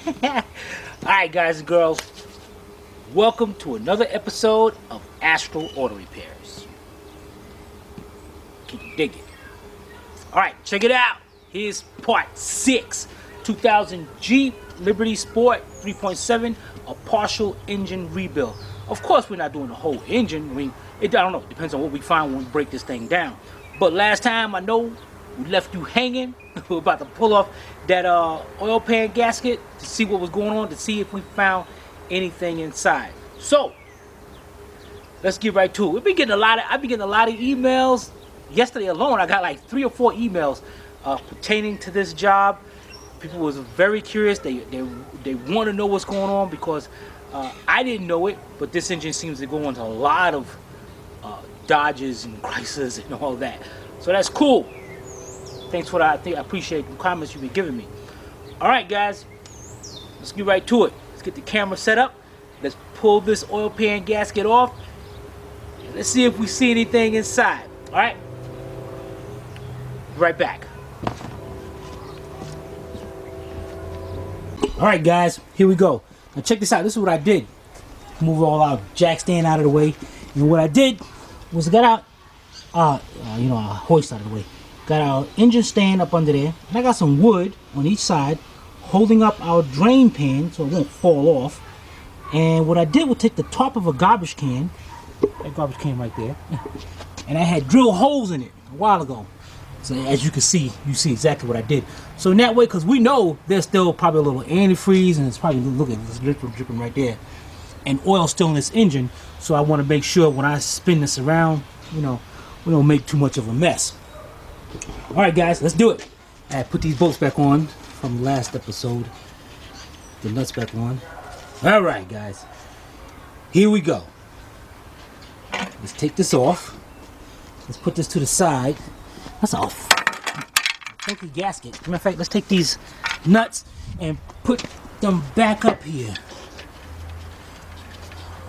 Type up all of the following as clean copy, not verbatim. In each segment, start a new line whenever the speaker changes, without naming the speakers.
Alright, guys and girls, welcome to another episode of Astral Auto Repairs. Can you dig it? Alright, check it out. Here's part 6. 2000 Jeep Liberty Sport 3.7, a partial engine rebuild. Of course, we're not doing the whole engine. I mean, I don't know. It depends on what we find when we break this thing down. But last time, I know we left you hanging. We're about to pull off that oil pan gasket to see what was going on, to see if we found anything inside. So let's get right to it. I've been getting a lot of emails. Yesterday alone, I got like 3 or 4 emails pertaining to this job. People was very curious. They want to know what's going on because I didn't know it, but this engine seems to go into a lot of Dodges and Chryslers and all that. So that's cool. Thanks for that. I appreciate the comments you've been giving me. All right, guys, let's get right to it. Let's get the camera set up. Let's pull this oil pan gasket off. And let's see if we see anything inside. All right, right back. All right, guys, here we go. Now check this out. This is what I did. Move all our jack stand out of the way. And what I did was got out, a hoist out of the way. Got our engine stand up under there. And I got some wood on each side holding up our drain pan so it won't fall off. And what I did was take the top of a garbage can, that garbage can right there, and I had drilled holes in it a while ago. So as you can see, you see exactly what I did. So in that way, because we know there's still probably a little antifreeze, and it's probably, look at this dripping right there, and oil still in this engine. So I want to make sure when I spin this around, we don't make too much of a mess. All right, guys, let's do it. I put these bolts back on from last episode. The nuts back on. All right, guys, here we go. Let's take this off. Let's put this to the side. That's a funky gasket. Matter of fact, let's take these nuts and put them back up here.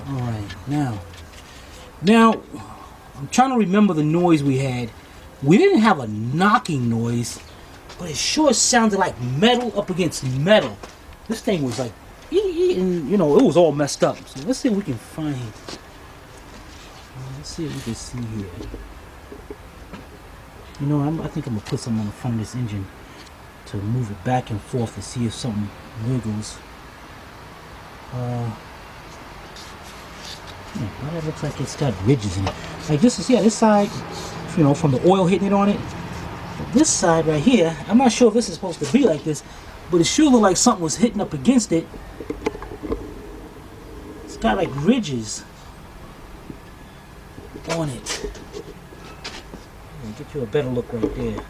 All right, now I'm trying to remember the noise we had. We didn't have a knocking noise, but it sure sounded like metal up against metal. This thing was like, and it was all messed up. So let's see if we can find. Let's see if we can see here. I think I'm gonna put something on the front of this engine to move it back and forth to see if something wiggles. Well, it looks like it's got ridges in it. Like this is, this side, from the oil hitting it on it. But this side right here, I'm not sure if this is supposed to be like this, but it sure looked like something was hitting up against it. It's got like ridges on it. Get you a better look right there.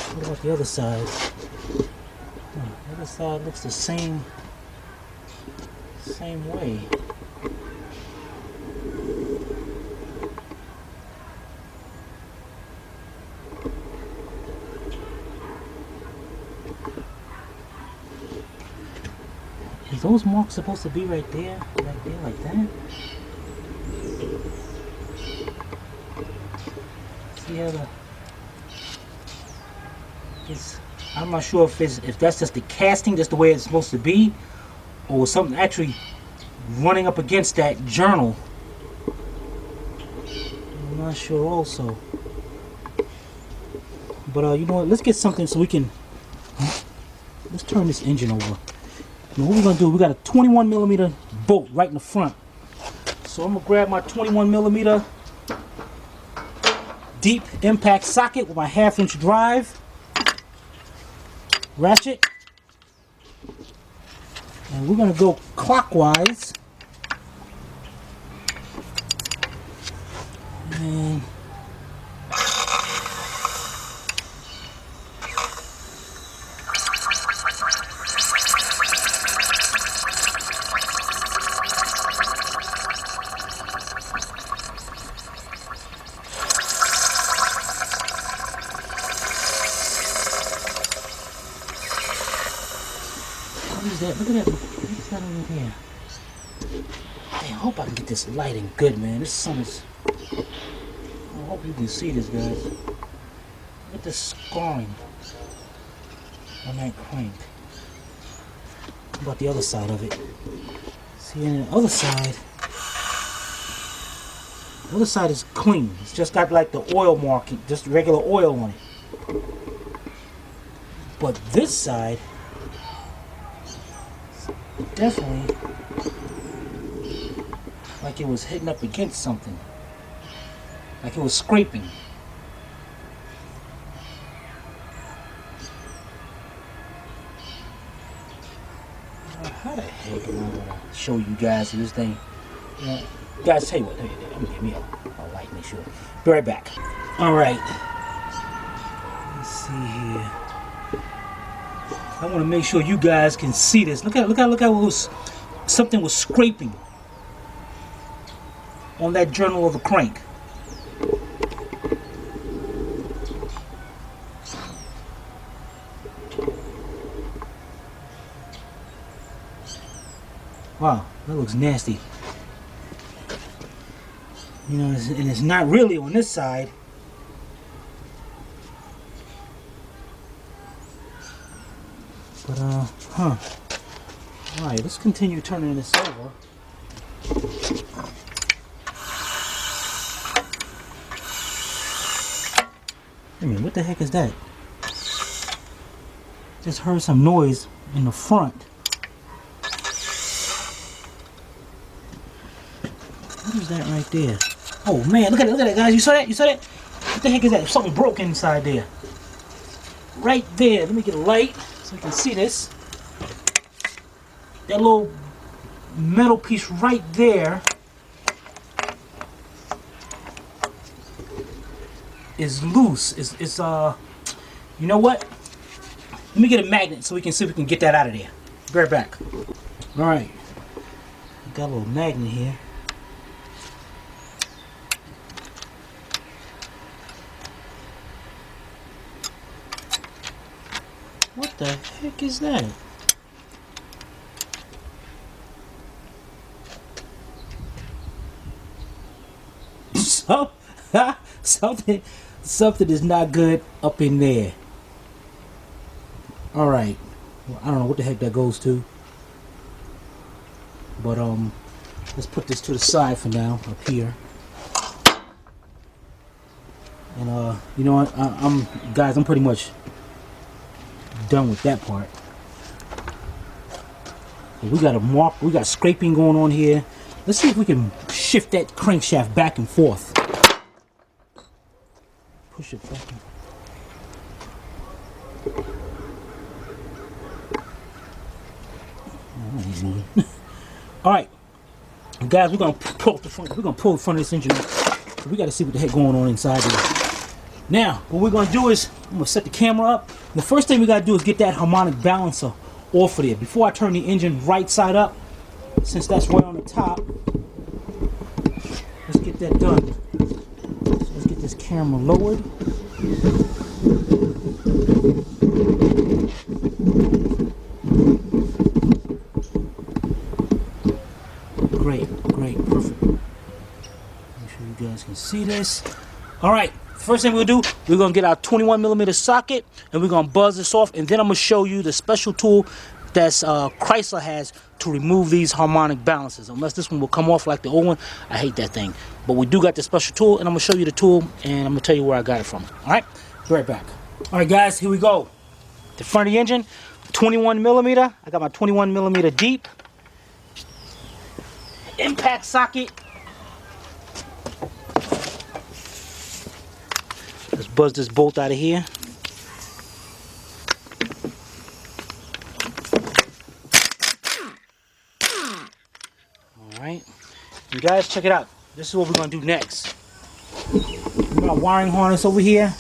What about the other side? The other side looks the same way. Is those marks supposed to be right there like that? See how I'm not sure if that's just the casting, just the way it's supposed to be, or something actually running up against that journal. I'm not sure also. But you know what? Let's get something so we can. Let's turn this engine over. Now what we're gonna do? We got a 21 millimeter bolt right in the front. So I'm gonna grab my 21 millimeter deep impact socket with my 1/2 inch drive ratchet, and we're gonna go clockwise. And what is that? Look at that. What's that over there? Hey, I hope I can get this lighting good, man. This sun is. I hope you can see this, guys. at the scarring on that crank. What about the other side of it? See, on the other side is clean. It's just got like the oil marking, just regular oil on it. But this side, definitely like it was hitting up against something. Like it was scraping. How the heck am I gonna show you guys this thing? You know, guys, tell you what, let me give me a light, make sure. Be right back. Alright. Let's see here. I want to make sure you guys can see this. Look at what something was scraping on that journal of the crank. Wow, that looks nasty. You know, and it's not really on this side. But, Alright, let's continue turning this over. I mean, what the heck is that? Just heard some noise in the front. What is that right there? Oh man, look at that, guys. You saw that? You saw that? What the heck is that? Something broke inside there. Right there. Let me get a light so you can see this. That little metal piece right there is loose. It's you know what? Let me get a magnet so we can see if we can get that out of there. Be right back. Alright. Got a little magnet here. What the heck is that? So, something is not good up in there. All right. Well, I don't know what the heck that goes to. But let's put this to the side for now, up here. And you know what? I'm pretty much done with that part. We got a mark. We got scraping going on here. Let's see if we can shift that crankshaft back and forth. Push it back. All right, guys, we're gonna pull the front. We're gonna pull the front of this engine. We got to see what the heck going on inside there. Now, what we're gonna do is I'm gonna set the camera up. The first thing we gotta do is get that harmonic balancer off of there before I turn the engine right side up. Since that's right on the top, let's get that done. So let's get this camera lowered. Great, perfect. Make sure you guys can see this. All right, first thing we'll do, we're gonna get our 21mm socket and we're gonna buzz this off, and then I'm gonna show you the special tool that's Chrysler has to remove these harmonic balances. Unless this one will come off like the old one, I hate that thing. But we do got the special tool, and I'm gonna show you the tool, and I'm gonna tell you where I got it from. All right, be right back. All right, guys, here we go. The front of the engine, 21mm. I got my 21mm deep impact socket. Let's buzz this bolt out of here. Alright, you guys check it out. This is what we're going to do next. We got a wiring harness over here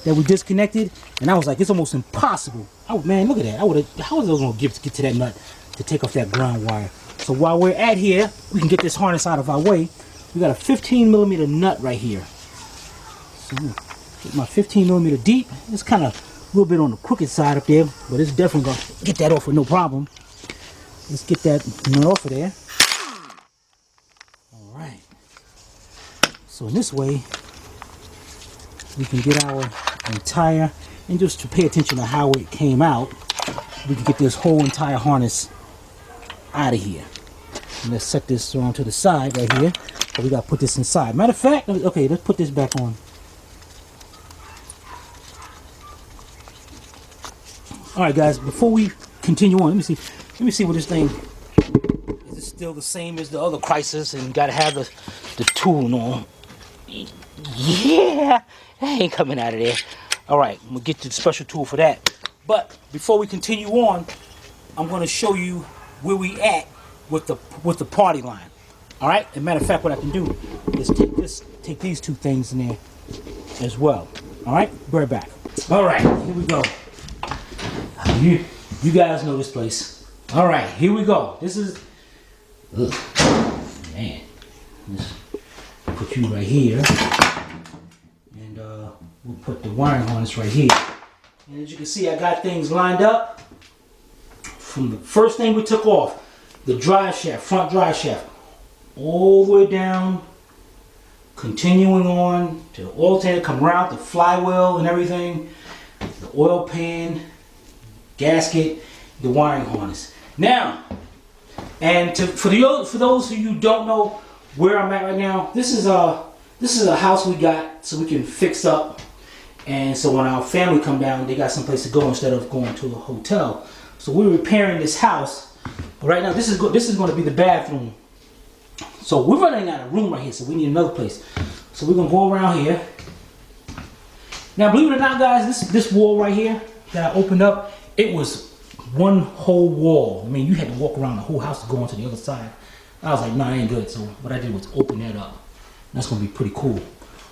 that we disconnected, and I was like, it's almost impossible. Oh man, look at that. How was I going to get to that nut to take off that ground wire? So while we're at here, we can get this harness out of our way. We got a 15mm nut right here. So get my 15mm deep. It's kind of a little bit on the crooked side up there, but it's definitely going to get that off with no problem. Let's get that nut off of there. All right. So in this way, we can get our entire, and just to pay attention to how it came out, we can get this whole entire harness out of here. And let's set this on to the side right here. So we got to put this inside. Matter of fact, okay, let's put this back on. All right, guys, before we continue on, let me see what this thing is. It still the same as the other Crisis, and got to have the tool on. Yeah, that ain't coming out of there. All right, I'm gonna get the special tool for that. But before we continue on, I'm gonna show you where we at with the party line. All right. As a matter of fact, what I can do is take these two things in there as well. All right. Be right back. All right. Here we go. You guys know this place. All right. Here we go. This is. Ugh, man. Let's put you right here, and we'll put the wiring harness right here. And as you can see, I got things lined up from the first thing we took off. The drive shaft, front drive shaft, all the way down, continuing on to the alternator, come around the flywheel and everything, the oil pan, gasket, the wiring harness. Now, and for those of you who don't know where I'm at right now, this is a house we got so we can fix up, and so when our family come down, they got someplace to go instead of going to a hotel. So we're repairing this house. Right now, this is going to be the bathroom. So we're running out of room right here, so we need another place. So we're going to go around here. Now, believe it or not, guys, this wall right here that I opened up, it was one whole wall. I mean, you had to walk around the whole house to go onto the other side. I was like, nah, I ain't good. So what I did was open that up. That's going to be pretty cool.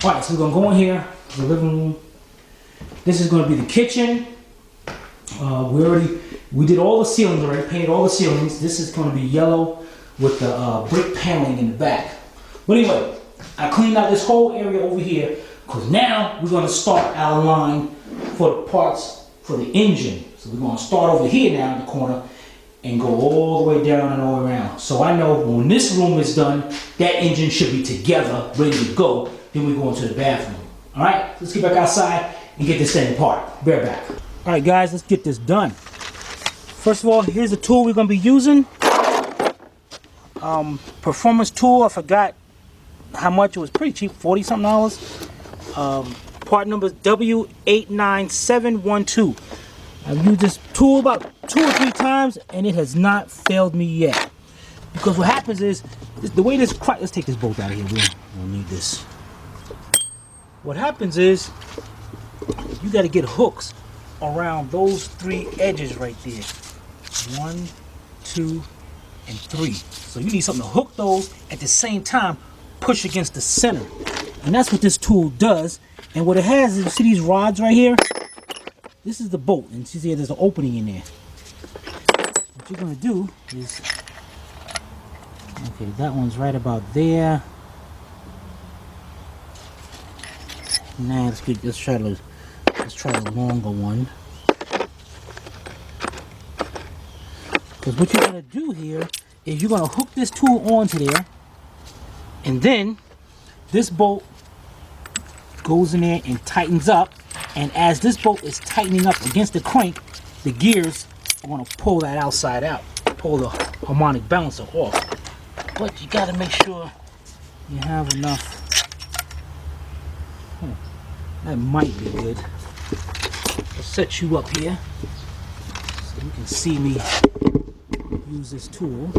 All right, so we're going to go in here, the living room. This is going to be the kitchen. We did all the ceilings already, painted all the ceilings. This is going to be yellow with the brick paneling in the back. But anyway, I cleaned out this whole area over here because now we're going to start our line for the parts for the engine. So we're going to start over here now in the corner and go all the way down and all around. So I know when this room is done, that engine should be together, ready to go. Then we go into the bathroom. All right, let's get back outside and get this thing apart. Be right back. All right, guys, let's get this done. First of all, here's the tool we're going to be using. Performance tool, I forgot how much. It was pretty cheap, $40-something. Part number is W89712. I've used this tool about 2 or 3 times and it has not failed me yet. Because what happens is, the way this, let's take this bolt out of here, we don't need this. What happens is, you got to get hooks around those 3 edges right there. 1, 2, and 3. So you need something to hook those at the same time, push against the center. And that's what this tool does. And what it has is, you see these rods right here? This is the bolt, and you see there's an opening in there. What you're going to do is, okay, that one's right about there. Now let's try the longer one. Because what you're going to do here is you're going to hook this tool onto there, and then this bolt goes in there and tightens up, and as this bolt is tightening up against the crank, the gears are going to pull that outside out, pull the harmonic balancer off. But you got to make sure you have enough. That might be good. I'll set you up here so you can see me use this tool.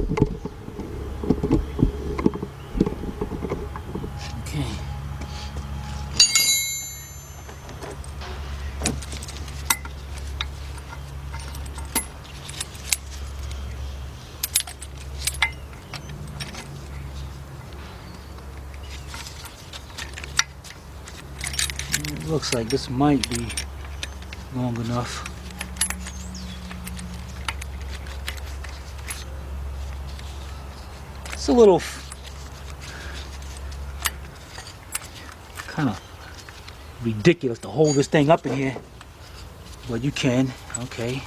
Okay. It looks like this might be long enough. It's a little kind of ridiculous to hold this thing up in here, but you can. Okay.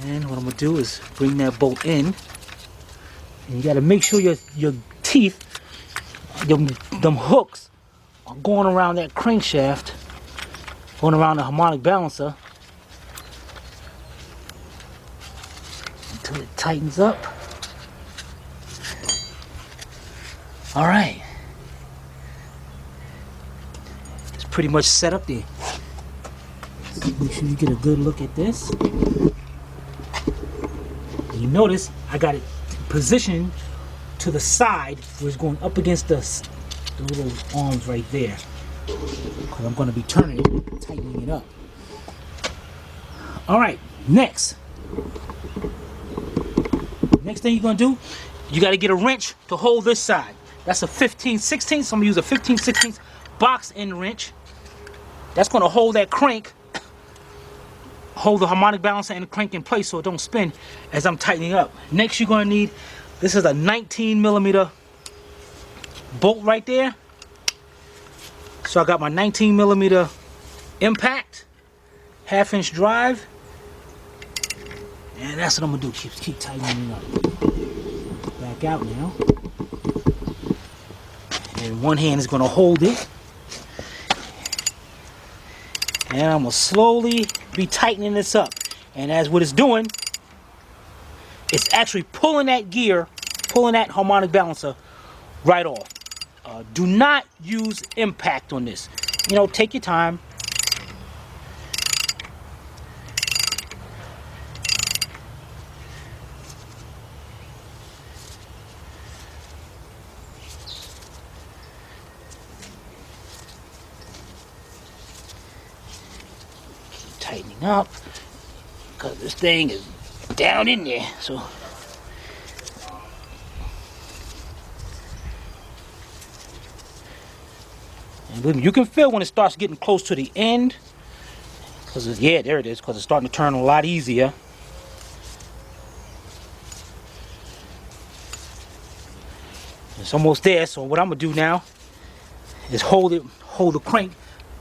And what I'm gonna do is bring that bolt in, and you got to make sure your teeth, them hooks, going around that crankshaft, going around the harmonic balancer until it tightens up. All right, it's pretty much set up there. Make sure you get a good look at this. You notice I got it positioned to the side where it's going up against the little arms right there, because I'm going to be turning it, tightening it up. All right, next thing you're going to do, you got to get a wrench to hold this side. That's a 15/16, so I'm going to use a 15/16 box end wrench. That's going to hold that crank, hold the harmonic balancer and the crank in place so it don't spin as I'm tightening up. Next, you're going to need, this is a 19mm bolt right there. So I got my 19mm impact, 1/2-inch drive, and that's what I'm gonna do. Keep tightening it up. Back out now, and one hand is gonna hold it, and I'm gonna slowly be tightening this up. And as what it's doing, it's actually pulling that gear, pulling that harmonic balancer right off. Do not use impact on this. You know, take your time. Keep tightening up because this thing is down in there. So and you can feel when it starts getting close to the end, because yeah, there it is, because it's starting to turn a lot easier. It's almost there. So what I'm gonna do now is hold the crank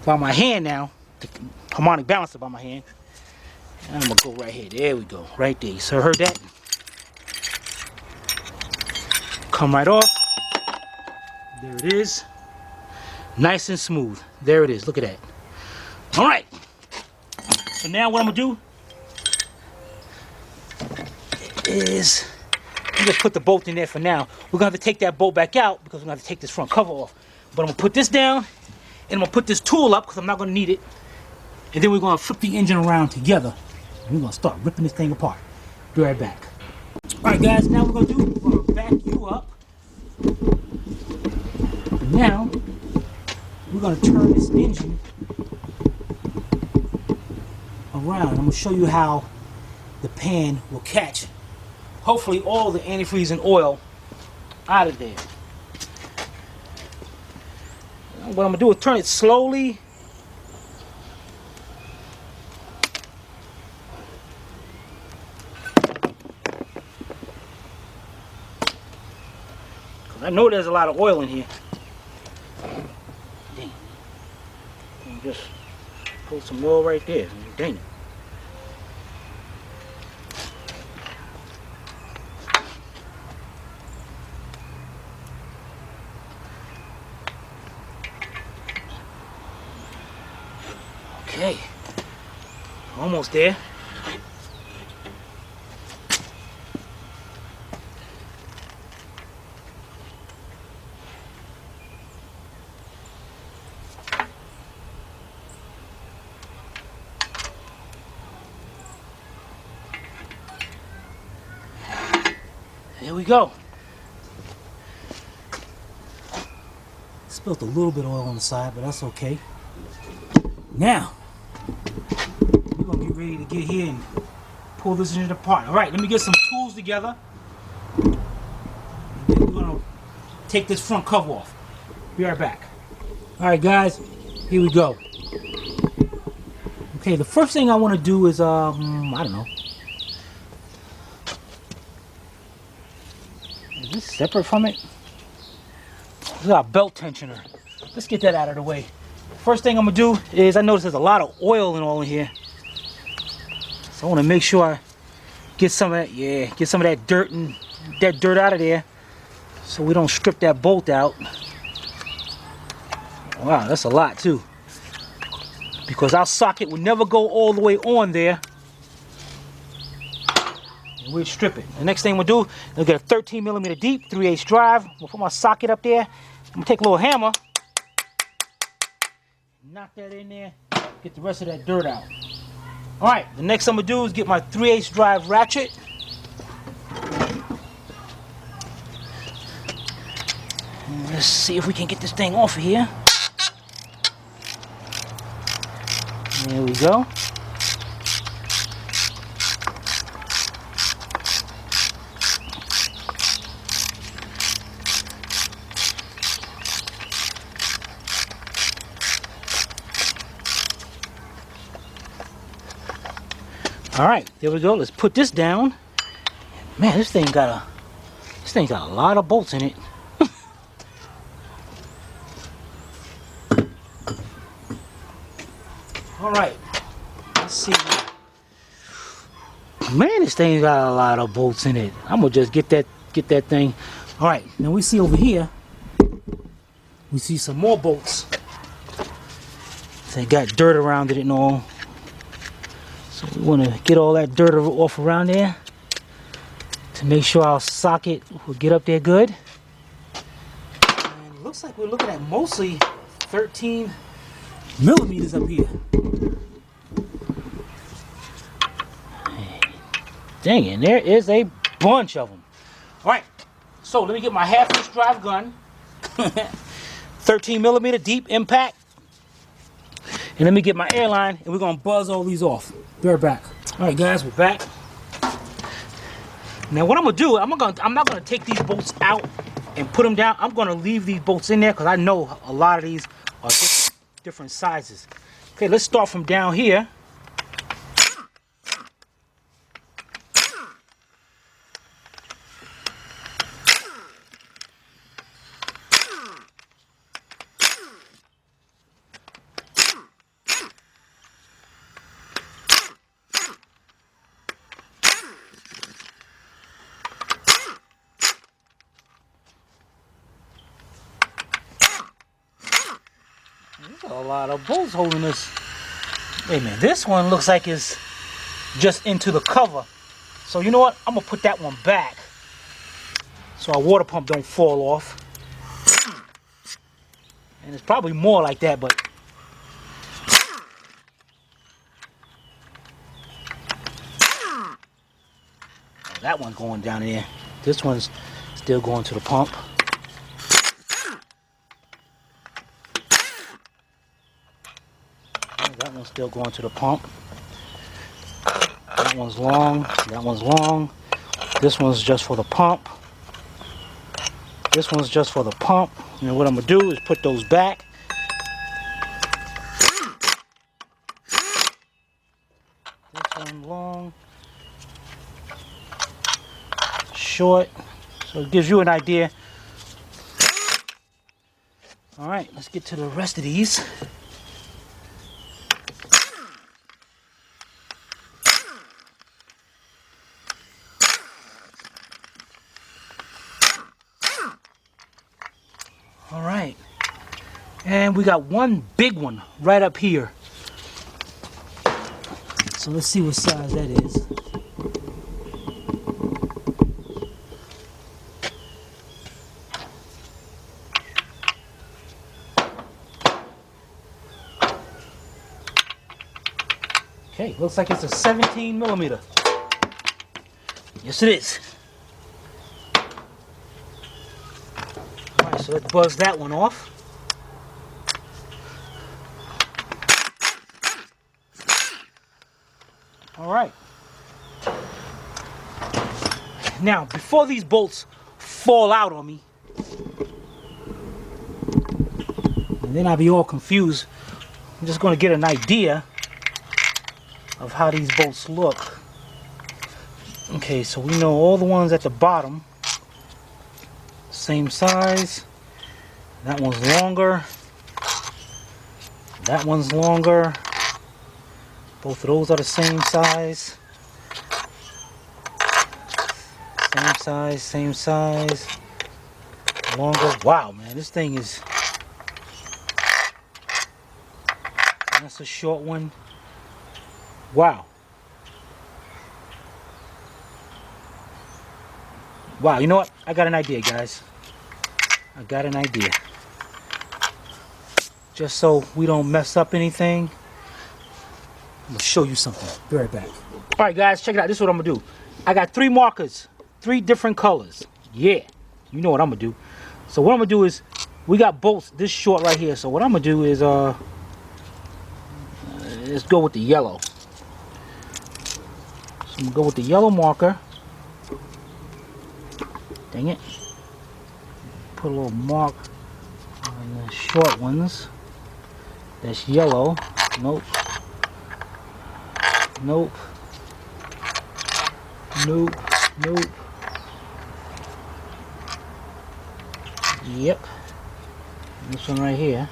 by my hand now, the harmonic balancer by my hand, and I'm gonna go right here. There we go, right there. So heard that? Come right off. There it is. Nice and smooth. There it is. Look at that. All right. So now what I'm gonna do is I'm gonna put the bolt in there for now. We're gonna have to take that bolt back out because we're gonna have to take this front cover off. But I'm gonna put this down and I'm gonna put this tool up because I'm not gonna need it. And then we're gonna flip the engine around together and we're gonna start ripping this thing apart. Be right back. All right, guys. Now we're gonna back you up. And now we're going to turn this engine around. I'm going to show you how the pan will catch, hopefully, all the antifreeze and oil out of there. What I'm going to do is turn it slowly. I know there's a lot of oil in here. Just pull some oil right there. Dang it. Okay. Almost there. There we go. Spilled a little bit of oil on the side, but that's okay. Now, we're going to get ready to get here and pull this engine apart. All right, let me get some tools together. And then we're going to take this front cover off. Be right back. All right, guys, here we go. Okay, the first thing I want to do is, I don't know. Is this separate from it? This is our belt tensioner. Let's get that out of the way. First thing I'm gonna do is, I notice there's a lot of oil and all in here. So I wanna make sure I get some of that, get some of that dirt out of there so we don't strip that bolt out. Wow, that's a lot too. Because our socket would never go all the way on there. And we'd strip it. The next thing we'll do, we'll get a 13mm deep, 3/8 drive. We'll put my socket up there. I'm gonna take a little hammer, knock that in there, get the rest of that dirt out. All right, the next I'm gonna do is get my 3/8 drive ratchet. And let's see if we can get this thing off of here. There we go. All right, there we go. Let's put this down. Man, this thing got a lot of bolts in it. All right, let's see. Man, this thing got a lot of bolts in it. I'm gonna just get that thing. All right, now we see over here. We see some more bolts. They got dirt around it and all. So we want to get all that dirt off around there to make sure our socket will get up there good. And it looks like we're looking at mostly 13mm up here. Dang it, there is a bunch of them. All right, so let me get my 1/2" drive gun. 13mm deep impact. And let me get my airline and we're gonna buzz all these off. Be right back. All right, guys, we're back. Now what I'm gonna do, I'm not gonna take these bolts out and put them down. I'm gonna leave these bolts in there because I know a lot of these are different sizes. Okay, let's start from down here. There's a lot of bolts holding this. Wait a minute, this one looks like it's just into the cover. So you know what? I'm gonna put that one back so our water pump don't fall off. And it's probably more like that, but oh, that one's going down there. This one's still going to the pump. That one's still going to the pump. That one's long. That one's long. This one's just for the pump. This one's just for the pump. And what I'm going to do is put those back. This one long. Short. So it gives you an idea. Alright, let's get to the rest of these. All right, and we got one big one right up here. So let's see what size that is. Okay, looks like it's a 17mm. Yes, it is. So let's buzz that one off. All right. Now, before these bolts fall out on me, and then I'll be all confused, I'm just going to get an idea of how these bolts look. Okay, so we know all the ones at the bottom, same size. That one's longer. That one's longer. Both of those are the same size. Same size, same size. Longer. Wow, man, this thing is That's a short one. Wow. Wow, you know what? I got an idea, guys. I got an idea. Just so we don't mess up anything, I'm gonna show you something. Be right back. All right, guys, check it out. This is what I'm gonna do. I got 3 markers, 3 different colors. Yeah, you know what I'm gonna do. So what I'm gonna do is, we got bolts this short right here. So what I'm gonna do is, let's go with the yellow. So I'm gonna go with the yellow marker. Dang it. Put a little mark on the short ones. That's yellow. Nope. Nope. Nope. Nope. Yep. This one right here.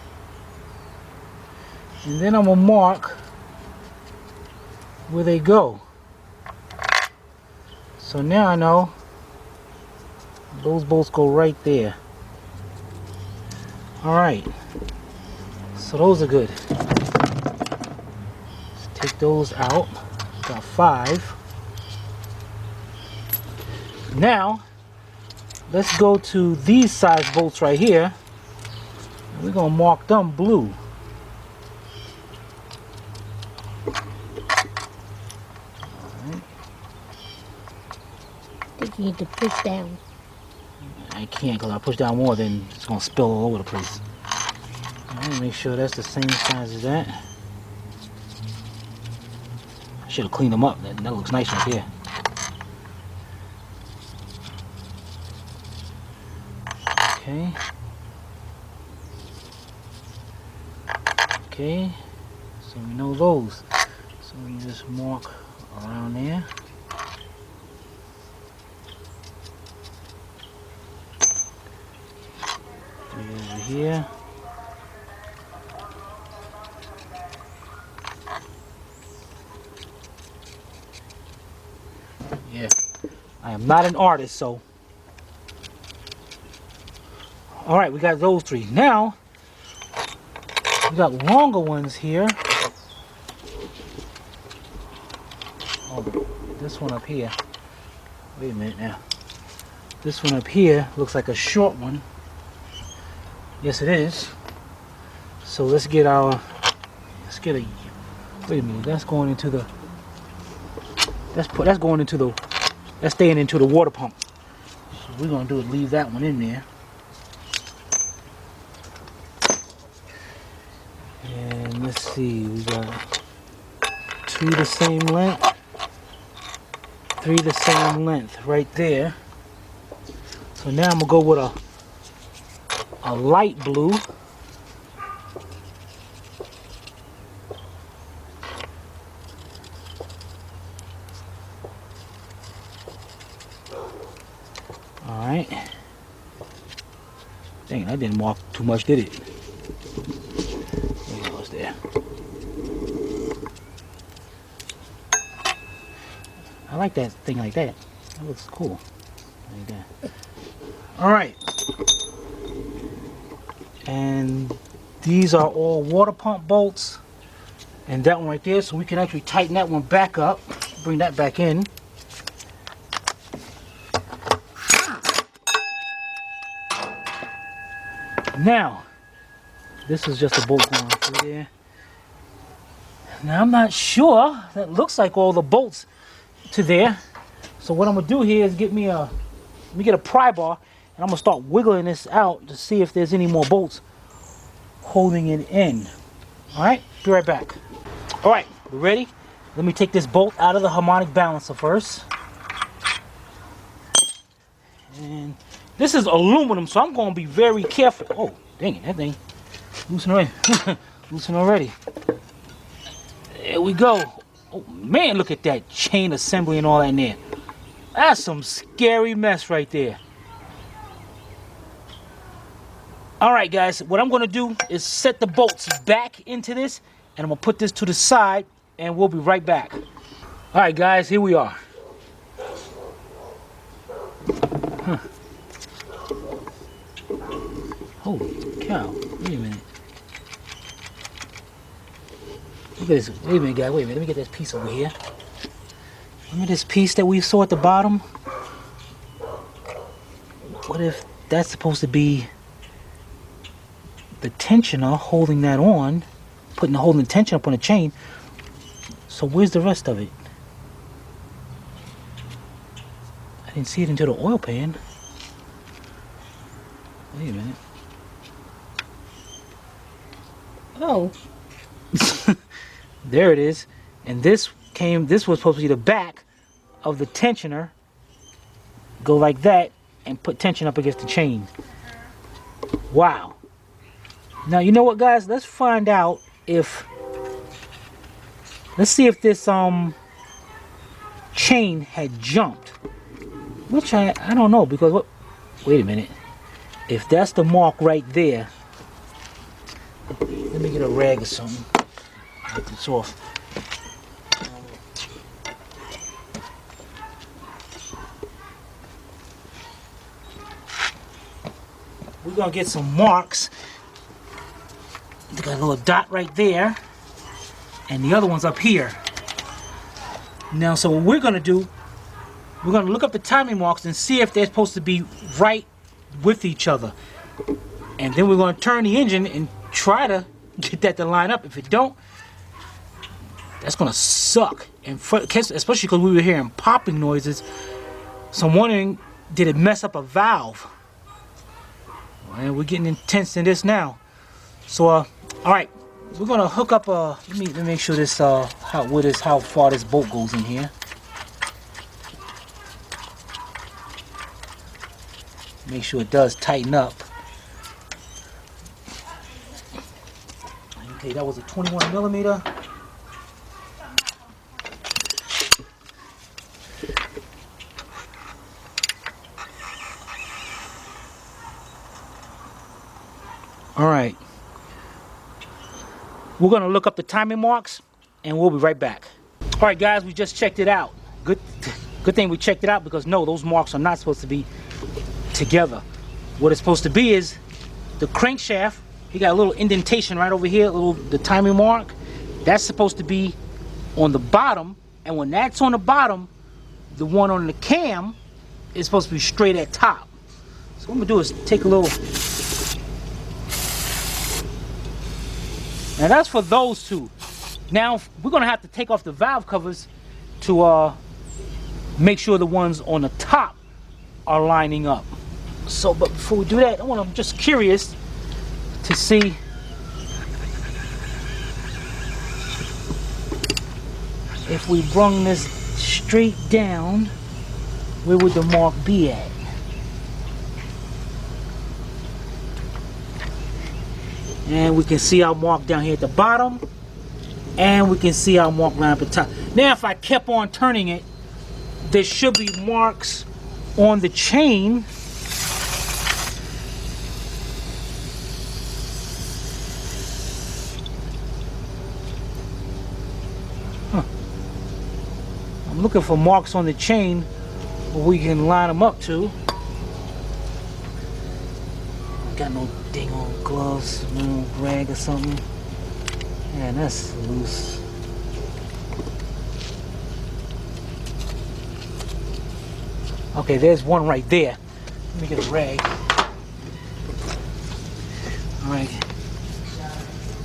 And then I'm gonna mark where they go. So now I know those bolts go right there. Alright. So those are good. Let's take those out. Got 5. Now, let's go to these size bolts right here. And we're going to mark them blue.
I think you need to push down.
I can't, because I push down more, then it's going to spill all over the place. Alright, make sure that's the same size as that. I should have cleaned them up. That looks nice right there. Okay. Okay. So we know those. So we just mark around there. Over here. Yeah, I am not an artist, so. All right, we got those 3. Now, we got longer ones here. Oh, this one up here. Wait a minute now. This one up here looks like a short one. Yes, it is. So let's get a, wait a minute, that's going into the, that's staying into the water pump. So what we're gonna do is leave that one in there. And let's see, we got 2 the same length, 3 the same length right there. So now I'm gonna go with a light blue. Alright. Dang, I didn't mark too much, did it? What was there? I like that thing like that. That looks cool. Like that. Alright. And these are all water pump bolts. And that one right there, so we can actually tighten that one back up. Bring that back in. Now, this is just a bolt going through there. Now I'm not sure. That looks like all the bolts to there. So what I'm gonna do here is let me get a pry bar, and I'm gonna start wiggling this out to see if there's any more bolts holding it in. All right, be right back. All right, we ready? Let me take this bolt out of the harmonic balancer first. And this is aluminum, so I'm going to be very careful. Oh, dang it, that thing loosen already. Loosen already. There we go. Oh, man, look at that chain assembly and all that in there. That's some scary mess right there. All right, guys, what I'm going to do is set the bolts back into this, and I'm going to put this to the side, and we'll be right back. All right, guys, here we are. Huh. Holy cow, wait a minute. Look at this. Wait a minute, guys. Wait a minute. Let me get this piece over here. Remember this piece that we saw at the bottom? What if that's supposed to be the tensioner holding that on, holding the tension up on the chain? So where's the rest of it? I didn't see it until the oil pan. Wait a minute.
Oh.
There it is. And this was supposed to be the back of the tensioner. Go like that and put tension up against the chain. Wow. Now, you know what, guys? Let's find out if... Let's see if this chain had jumped. Which I don't know, because what... Wait a minute. If that's the mark right there... Let me get a rag or something. Get this off. We're gonna get some marks. They got a little dot right there, and the other one's up here. Now, so what we're gonna do, we're gonna look up the timing marks and see if they're supposed to be right with each other, and then we're gonna turn the engine and try to get that to line up. If it don't, that's gonna suck. And especially because we were hearing popping noises, so I'm wondering, did it mess up a valve? And we're getting intense in this now. So all right, we're gonna hook up let me make sure this how far this bolt goes in here. Make sure it does tighten up. Okay, that was a 21 millimeter. All right. We're gonna look up the timing marks and we'll be right back. All right, guys, we just checked it out. Good thing we checked it out, because no, those marks are not supposed to be together. What it's supposed to be is the crankshaft. You got a little indentation right over here, the timing mark. That's supposed to be on the bottom, and when that's on the bottom, the one on the cam is supposed to be straight at top. So what I'm gonna do is take a little. Now that's for those two. Now we're gonna have to take off the valve covers to make sure the ones on the top are lining up. So, but before we do that, I'm just curious to see if we brung this straight down, where would the mark be at? And we can see our mark down here at the bottom, and we can see our mark line up at the top. Now if I kept on turning it, there should be marks on the chain. I'm looking for marks on the chain where we can line them up to. Got no dang on gloves, no rag or something. Man, that's loose. Okay, there's one right there. Let me get a rag. Alright.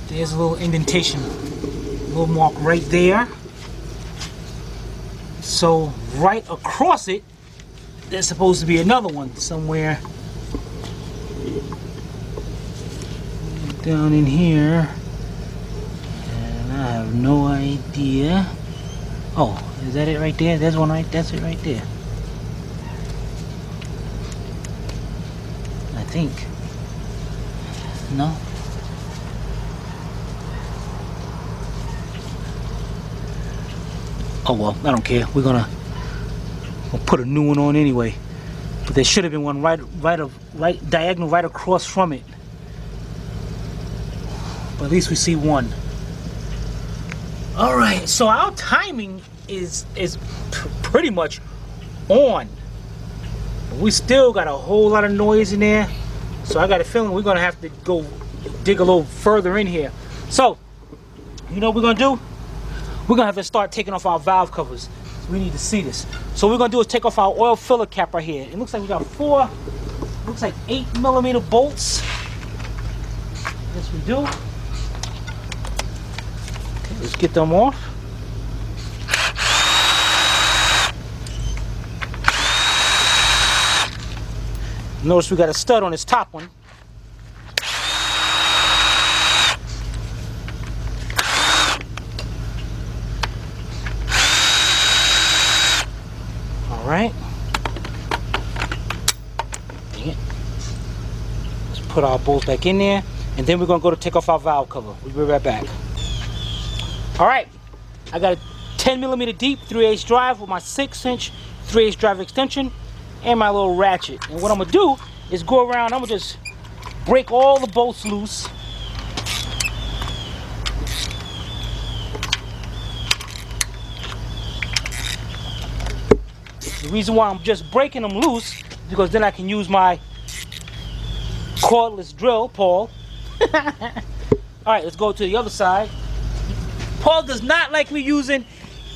There's a little indentation. A little mark right there. So right across it, there's supposed to be another one somewhere down in here, and I have no idea. Oh, is that it right there? There's one right. That's it right there. I think. No. Oh well, I don't care. We'll put a new one on anyway. But there should have been one right diagonal right across from it. But at least we see one. All right, so our timing is pretty much on. But we still got a whole lot of noise in there. So I got a feeling we're gonna have to go dig a little further in here. So you know what we're gonna do? We're gonna have to start taking off our valve covers. We need to see this. So what we're gonna do is take off our oil filler cap right here. It looks like we got 4, looks like 8mm bolts. Yes, we do. Okay, let's get them off. Notice we got a stud on this top one. All right. Dang it. Let's put our bolts back in there, and then we're gonna go to take off our valve cover. We'll be right back. All right. I got a 10mm deep 3/8 drive with my 6-inch 3/8 drive extension and my little ratchet. And what I'm gonna do is go around, I'm gonna just break all the bolts loose. The reason why I'm just breaking them loose is because then I can use my cordless drill, Paul. Alright, let's go to the other side. Paul does not like me using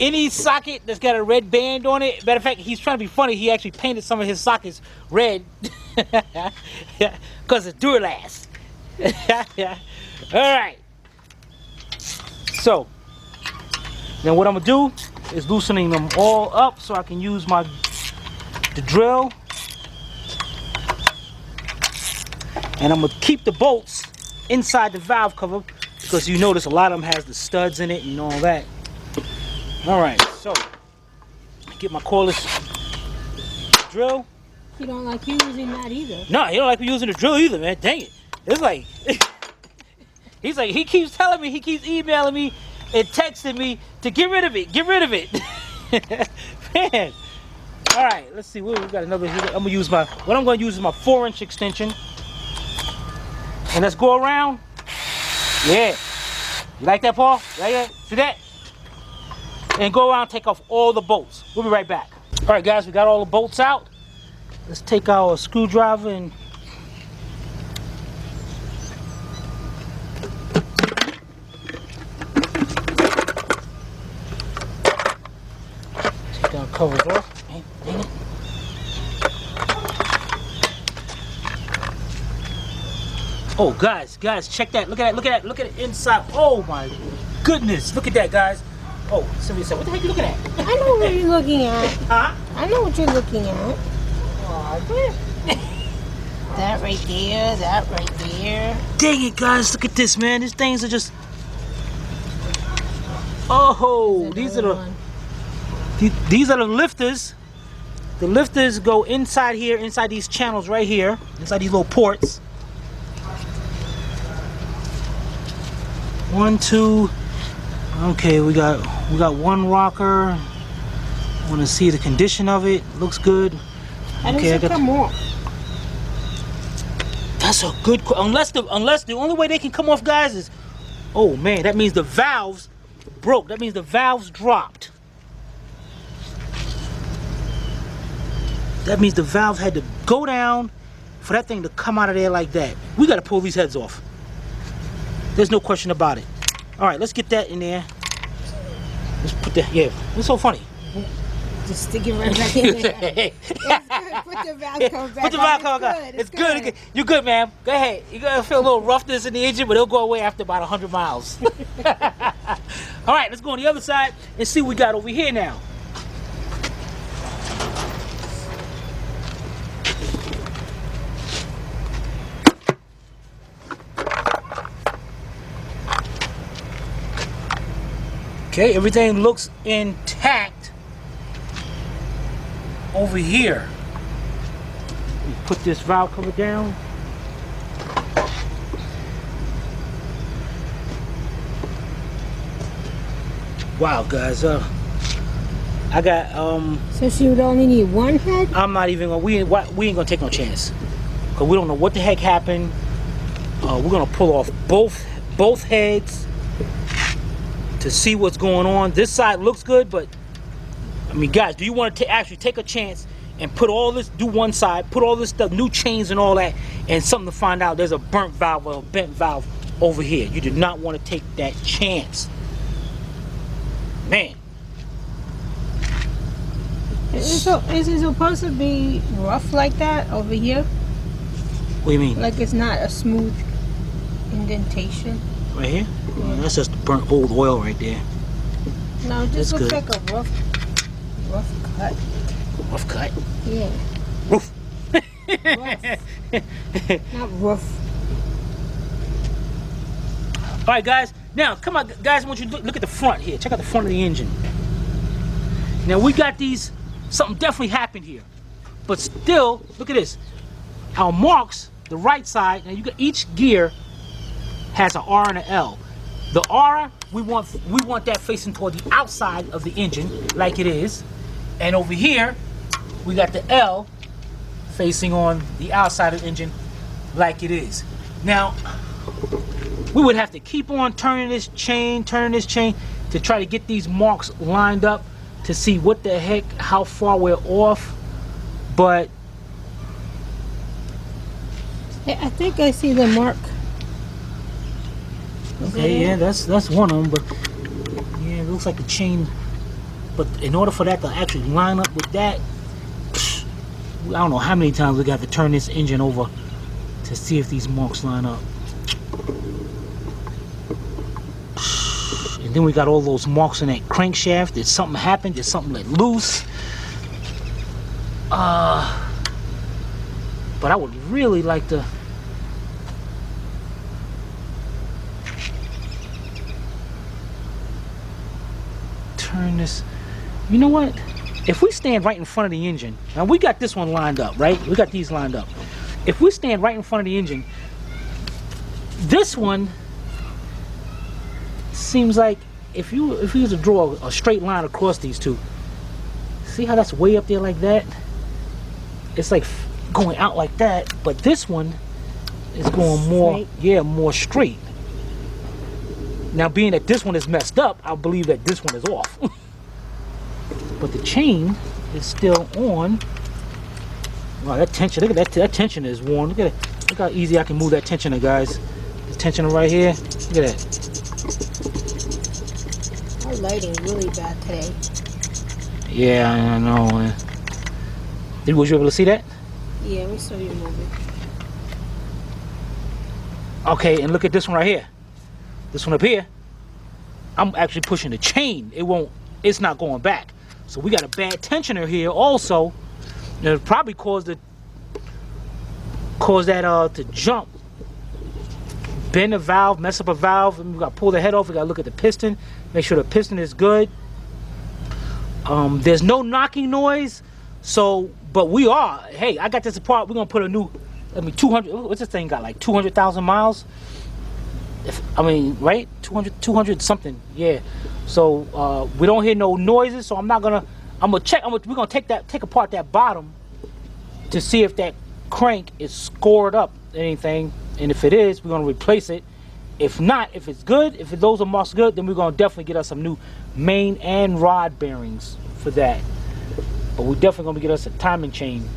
any socket that's got a red band on it. Matter of fact, he's trying to be funny. He actually painted some of his sockets red because it's Duralast. Alright. So, then what I'm going to do is loosening them all up so I can use the drill. And I'm going to keep the bolts inside the valve cover because you notice a lot of them has the studs in it and all that. Alright, so get my cordless drill.
You don't like you using that either.
No, he don't like me using the drill either, man. Dang it. It's like, he keeps telling me, he keeps emailing me and texting me to get rid of it, get rid of it. Man. Alright, let's see, we got another here. I'm gonna use what I'm gonna use is my 4-inch extension. And let's go around. Yeah. You like that, Paul? Like that? See that? And go around and take off all the bolts. We'll be right back. All right, guys, we got all the bolts out. Let's take our screwdriver and take our covers off. Dang it. Oh, guys, check that. Look at it inside. Oh my goodness, look at that, guys. Oh, somebody said, what the heck are you looking at?
I know what you're looking at.
Huh?
I know what you're looking at.
Oh,
That right there, that right there.
dang it, guys, look at this, man. These things are just... Oh, these are the lifters. The lifters go inside here, inside these channels right here, inside these little ports. 1, 2. Okay, we got one rocker. I want to see the condition of it. Looks good.
How does
Okay,
it come off?
That's a good unless the only way they can come off, guys, is, oh man, that means the valves broke. That means the valves dropped. That means the valve had to go down for that thing to come out of there like that. We got to pull these heads off. There's no question about it. All right, let's get that in there. Let's put that. Yeah, it's so funny.
Just stick it right back in there. It's good. Put the valve cover back.
Put the valve cover back. It's good. You're good, man. Go ahead. You're gonna feel a little roughness in the engine, but it'll go away after about 100 miles. All right, let's go on the other side and see what we got over here now. Okay, everything looks intact over here. We put this valve cover down. Wow, guys, I got
So she would only need one head?
I'm not even gonna, we ain't gonna take no chance, cause we don't know what the heck happened. We're gonna pull off both heads to see what's going on. This side looks good, but I mean, guys, do you want to actually take a chance and put all this, do one side, put all this stuff, new chains and all that, and something to find out there's a burnt valve or a bent valve over here? You do not want to take that chance. Man.
Is it supposed to be rough like that over here?
What do you mean?
Like it's not a smooth indentation?
Right here? Well, that's just burnt old oil right there.
No, it just
That's
looks
good.
like a rough cut.
Rough cut.
Yeah.
Roof.
Rough. Not rough.
All right, guys. Now, come on, guys. I want you to look at the front here. Check out the front of the engine. Now, we got these. Something definitely happened here. But still, look at this. Our marks, the right side. Now, you got each gear has an R and an L. The R, we want that facing toward the outside of the engine, like it is. And over here, we got the L facing on the outside of the engine, like it is. Now, we would have to keep on turning this chain to try to get these marks lined up to see what the heck, how far we're off. But
Hey, I think I see the mark.
okay, yeah, that's one of them. But yeah, it looks like the chain. But in order for that to actually line up with that, I don't know how many times we got to turn this engine over to see if these marks line up. And then we got all those marks in that crankshaft. Did something happen? Did something let loose? But I would really like to turn this. You know what? If we stand right in front of the engine, now we got this one lined up, right? We got these lined up. If we stand right in front of the engine, this one seems like if you was to draw a straight line across these two, see how that's way up there like that? It's like going out like that, but this one is going more,
Straight.
yeah, more straight. Now, being that this one is messed up, I believe that this one is off. But the chain is still on. Wow, that tension, look at that, that tension is worn. Look at it. Look how easy I can move that tensioner, guys. The tensioner right here. Look at that.
Our lighting really bad today.
Yeah, I know. Man. Was you able to see that?
Yeah, we saw you moving.
Okay, and look at this one right here. This one up here. I'm actually pushing the chain. It's not going back. So we got a bad tensioner here also. And it probably caused that to jump. Bend a valve, mess up a valve, and we gotta pull the head off. We gotta look at the piston, make sure the piston is good. There's no knocking noise, so but we are. Hey, I got this apart. We're gonna put a new. 200. What's this thing got? Like 200,000 miles. Right? 200 something. Yeah. So we don't hear no noises. So I'm gonna check. We're gonna take apart that bottom to see if that crank is scored up anything. And if it is, we're gonna replace it. If not, if it's good, if those are marks good, then we're gonna definitely get us some new main and rod bearings for that. But we're definitely gonna get us a timing chain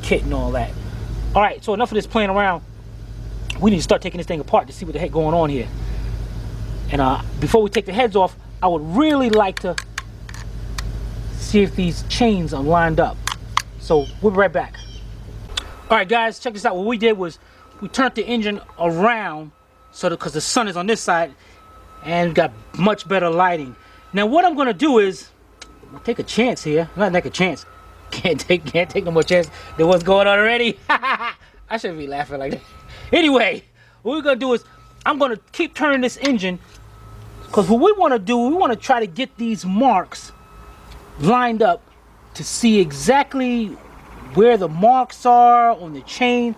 kit and all that. All right, so enough of this playing around. We need to start taking this thing apart to see what the heck going on here. And before we take the heads off, I would really like to see if these chains are lined up. So we'll be right back. All right, guys, check this out. What we did was we turned the engine around so that because the sun is on this side and got much better lighting. Now what I'm gonna do is I'll take a chance here. Not take a chance. Can't take no more chance than what's going on already. I shouldn't be laughing like that. Anyway, what we're gonna do is I'm gonna keep turning this engine because what we want to do, we want to try to get these marks lined up to see exactly where the marks are on the chain.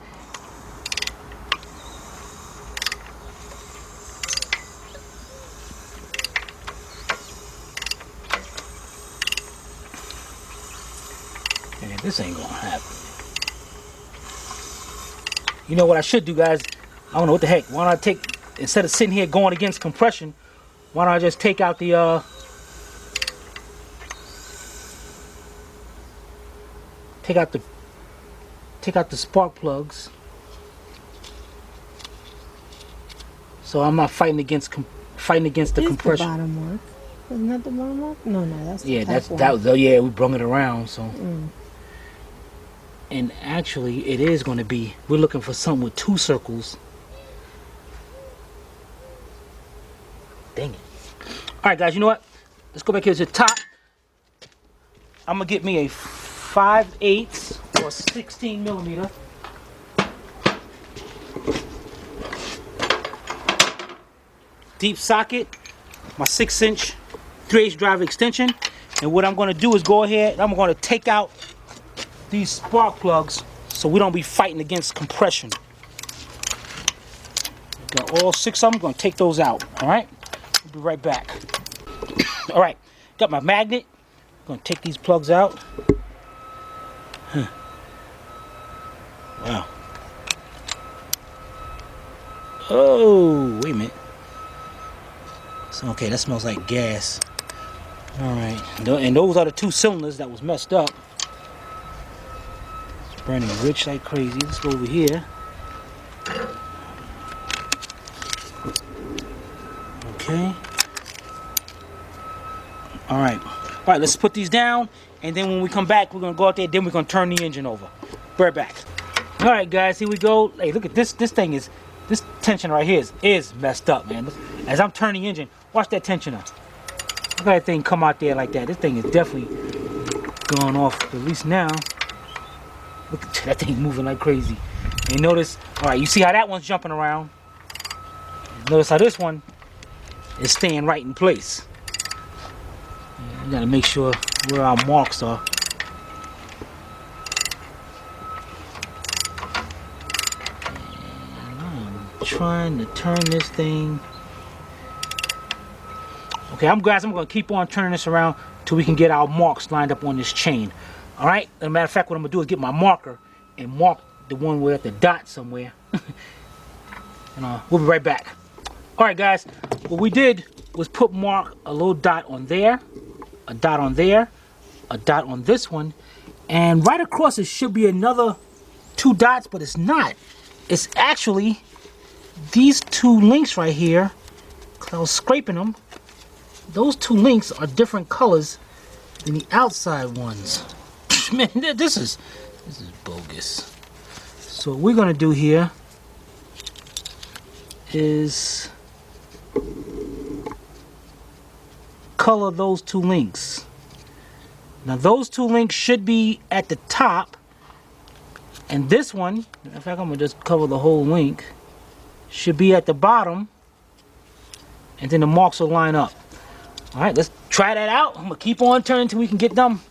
And this ain't gonna happen. You know what I should do, guys? I don't know what the heck. Why don't I instead of sitting here going against compression, why don't I just take out the take out the spark plugs, so I'm not fighting against the compression.
The bottom work. Isn't that the bottom mark? No, that's the
Yeah,
top
that's
one.
that. Yeah, we brung it around. So,
Mm.
and actually, it is going to be. We're looking for something with 2 circles. Dang it! All right, guys. You know what? Let's go back here to the top. I'm gonna get me a 5/8 or 16 millimeter. Deep socket, my 6-inch 3/8 drive extension, and what I'm going to do is go ahead and I'm going to take out these spark plugs so we don't be fighting against compression. Got all 6 of them. I'm going to take those out. All right, we'll be right back. All right, got my magnet. I'm going to take these plugs out. Wow. Oh, wait a minute. So, okay, that smells like gas. All right, and those are the 2 cylinders that was messed up. It's burning rich like crazy. Let's go over here. Okay. All right. All right, let's put these down, and then when we come back, we're gonna go out there. Then we're gonna turn the engine over. Be right back. All right, guys, here we go. Hey, look at this. This tension right here is messed up, man. As I'm turning the engine, watch that tension up. Look at that thing come out there like that. This thing is definitely going off, at least now. Look at that thing moving like crazy. And notice, all right, you see how that one's jumping around? Notice how this one is staying right in place. You gotta make sure where our marks are. Trying to turn this thing. Okay, I'm gonna keep on turning this around till we can get our marks lined up on this chain. All right. As a matter of fact, what I'm gonna do is get my marker and mark the one with the dot somewhere. And we'll be right back. All right, guys. What we did was mark a little dot on there, a dot on there, a dot on this one, and right across it should be another 2 dots, but it's not. It's actually these 2 links right here. 'Cause I was scraping them. Those 2 links are different colors than the outside ones. Man, this is bogus. So what we're gonna do here is color those 2 links. Now those 2 links should be at the top, and this one, in fact, I'm gonna just cover the whole link, should be at the bottom, and then the marks will line up. All right, let's try that out. I'm gonna keep on turning until we can get them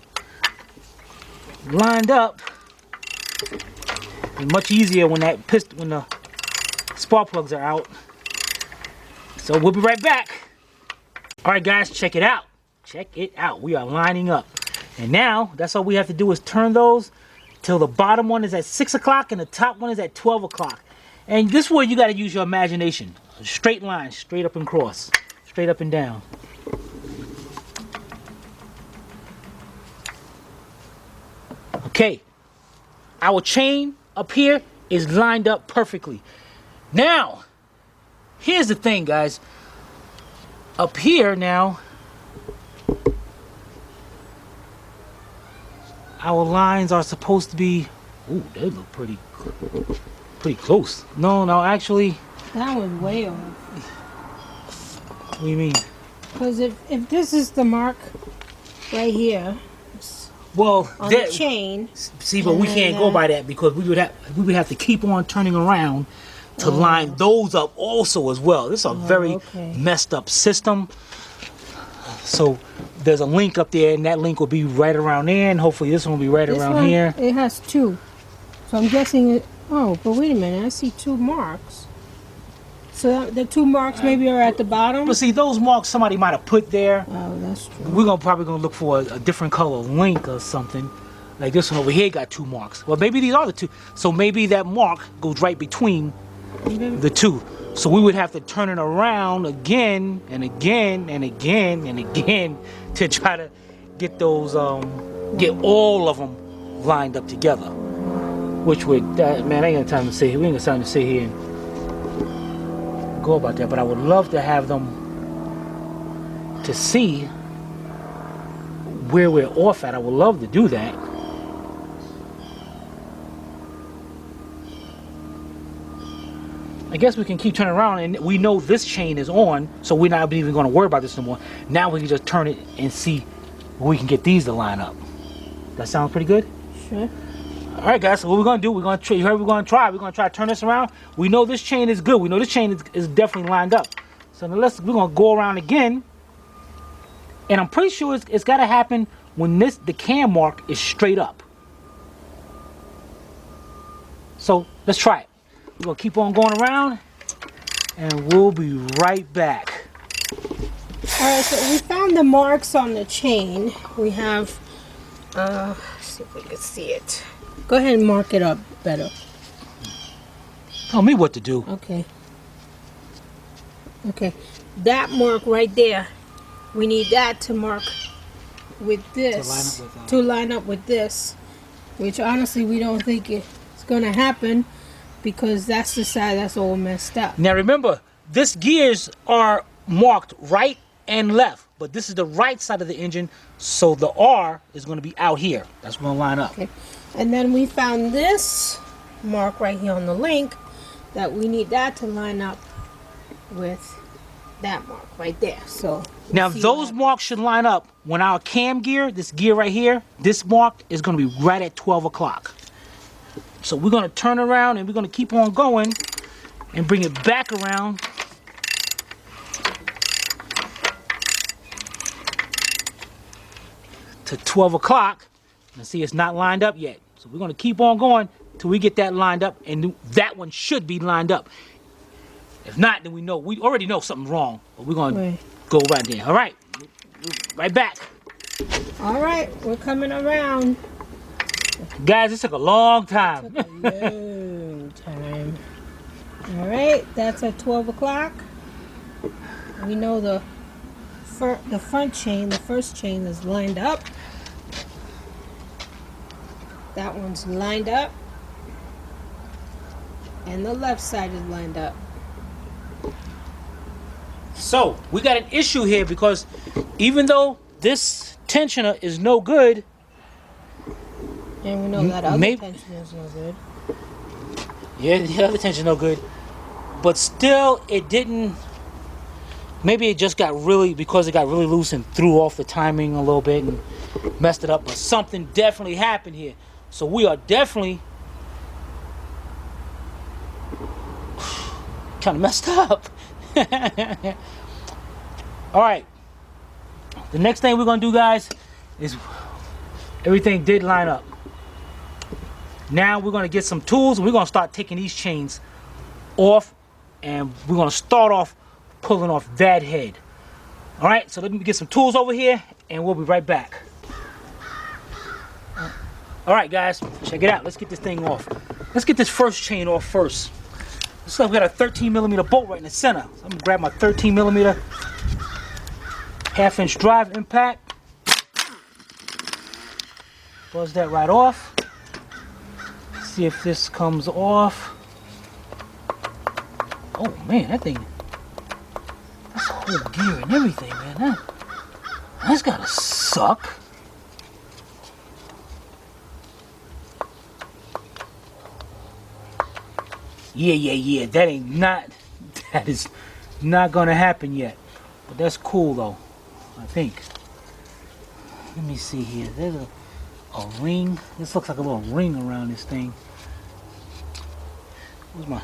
lined up. It's much easier when the spark plugs are out. So we'll be right back. All right, guys, check it out. Check it out. We are lining up, and now that's all we have to do is turn those till the bottom one is at 6 o'clock and the top one is at 12 o'clock. And this way you got to use your imagination. A straight line, straight up and cross, straight up and down. Okay, our chain up here is lined up perfectly. Now, here's the thing, guys. Up here now, our lines are supposed to be, ooh, they look pretty close. No, actually.
That was way off.
What do you mean?
Because if this is the mark right here
Well,
on the chain,
see, but we can't go by that because we would have to keep on turning around to line those up also as well. This is a very messed up system. So there's a link up there, and that link will be right around there, and hopefully this one will be right around here.
It has 2, so I'm guessing it. Oh, but wait a minute, I see 2 marks. So the 2 marks maybe are at the bottom.
But see, those marks somebody might have put there.
Oh, that's true.
We're probably gonna look for a different color link or something. Like this one over here got 2 marks. Well, maybe these are the 2. So maybe that mark goes right between the 2. So we would have to turn it around again and again and again and again to try to get those, get all of them lined up together. Which would, man, I ain't got time to sit here. We ain't got time to sit here and go about that. But I would love to have them to see where we're off at. I would love to do that. I guess we can keep turning around, and we know this chain is on, so we're not even going to worry about this no more. Now we can just turn it and see where we can get these to line up. That sounds pretty good?
Sure.
All right, guys, so what we're going to do, we're going to try. You heard we're going to try. We're going to try to turn this around. We know this chain is good. We know this chain is definitely lined up. So now we're going to go around again. And I'm pretty sure it's got to happen when the cam mark is straight up. So let's try it. We're going to keep on going around, and we'll be right back.
Alright, so we found the marks on the chain. We have, let's see if we can see it. Go ahead and mark it up better.
Tell me what to do.
Okay. Okay. That mark right there, we need that to mark with this. To line up with this. Which honestly, we don't think it's going to happen because that's the side that's all messed up.
Now remember, this gears are marked right and left, but this is the right side of the engine, so the R is going to be out here. That's going to line up.
Okay. And then we found this mark right here on the link that we need that to line up with that mark right there. So
now those marks should line up when our cam gear, this gear right here, this mark is going to be right at 12 o'clock. So we're going to turn around and we're going to keep on going and bring it back around. To 12 o'clock. And see, it's not lined up yet. So we're going to keep on going till we get that lined up, and that one should be lined up. If not, then we already know something's wrong, but we're going to go right there. All right, right back.
All right, we're coming around.
Guys, this took a long time.
Took a long time. All right, that's at 12 o'clock. We know the front chain, the first chain is lined up. That one's lined up. And the left side is lined up.
So, we got an issue here because even though this tensioner is no good,
and we know that other tensioner is no good.
Yeah, the other tensioner no good. But still, it didn't. Maybe it just got because it got really loose and threw off the timing a little bit and messed it up. But something definitely happened here. So we are definitely kind of messed up. All right. The next thing we're going to do, guys, is everything did line up. Now we're going to get some tools and we're going to start taking these chains off, and we're going to start off pulling off that head. All right, so let me get some tools over here and we'll be right back. All right, guys, check it out. Let's get this thing off. Let's get this first chain off first. Looks like we got a 13mm bolt right in the center. So I'm gonna grab my 13mm half-inch drive impact. Buzz that right off. See if this comes off. Oh man, that's a whole gear and everything, man. That's gotta suck. Yeah. That is not gonna happen yet. But that's cool though, I think. Let me see here. There's a ring. This looks like a little ring around this thing. Where's my...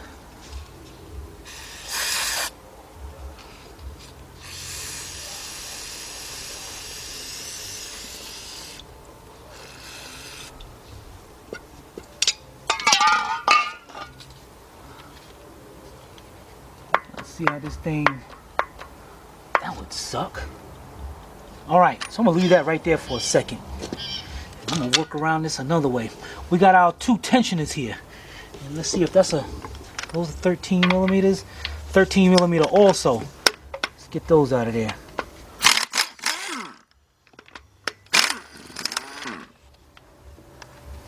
See how this thing, that would suck. All right, so I'm gonna leave that right there for a second. I'm gonna work around this another way. We got our two tensioners here. And let's see if those are 13mm. 13mm also. Let's get those out of there.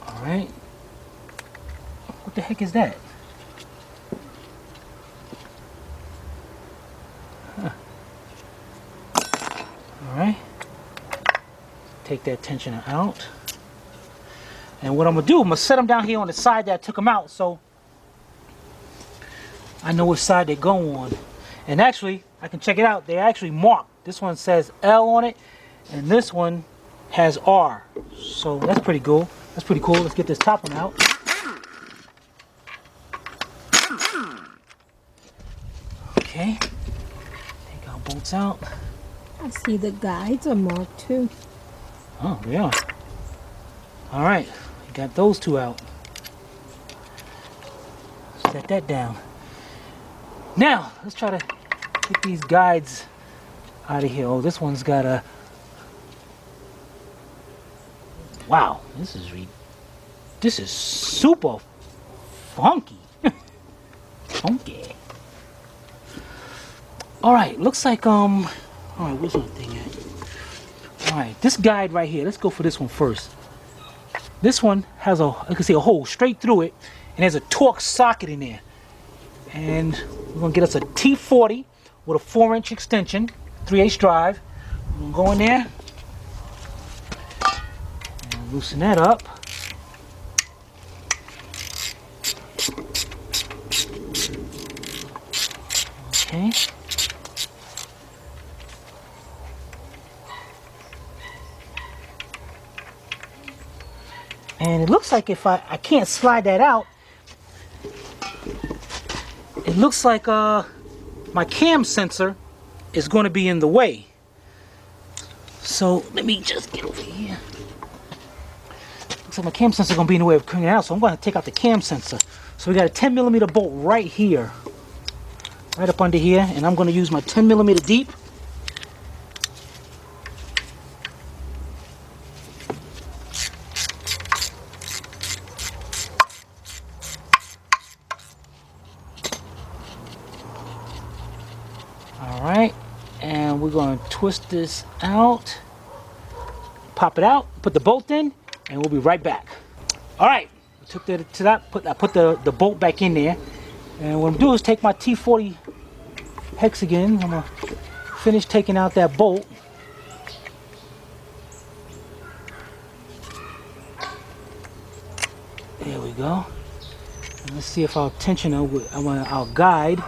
All right. What the heck is that? Take that tensioner out. And what I'm gonna do, I'm gonna set them down here on the side that I took them out, so I know which side they go on. And actually, I can check it out. They're actually marked. This one says L on it, and this one has R. So that's pretty cool. That's pretty cool. Let's get this top one out. Okay. Take our bolts out.
I see the guides are marked too.
Oh, they are. All right. Got those two out. Set that down. Now, let's try to get these guides out of here. Oh, this one's got a... Wow, this is super funky. Funky. All right, looks like all right, where's that thing at? All right, this guide right here. Let's go for this one first. This one has you can see a hole straight through it, and there's a torque socket in there. And we're gonna get us a T40 with a 4-inch extension, 3/8 drive. We're gonna go in there and loosen that up. Okay. And it looks like if I can't slide that out, it looks like my cam sensor is going to be in the way. So let me just get over here. Looks like my cam sensor is going to be in the way of cleaning it out, so I'm going to take out the cam sensor. So we got a 10mm bolt right here, right up under here, and I'm going to use my 10mm deep. Alright, and we're going to twist this out, pop it out, put the bolt in, and we'll be right back. Alright, I took I put the bolt back in there, and what I'm going to do is take my T40 hex again. I'm going to finish taking out that bolt. There we go. And let's see if our tensioner, our guide.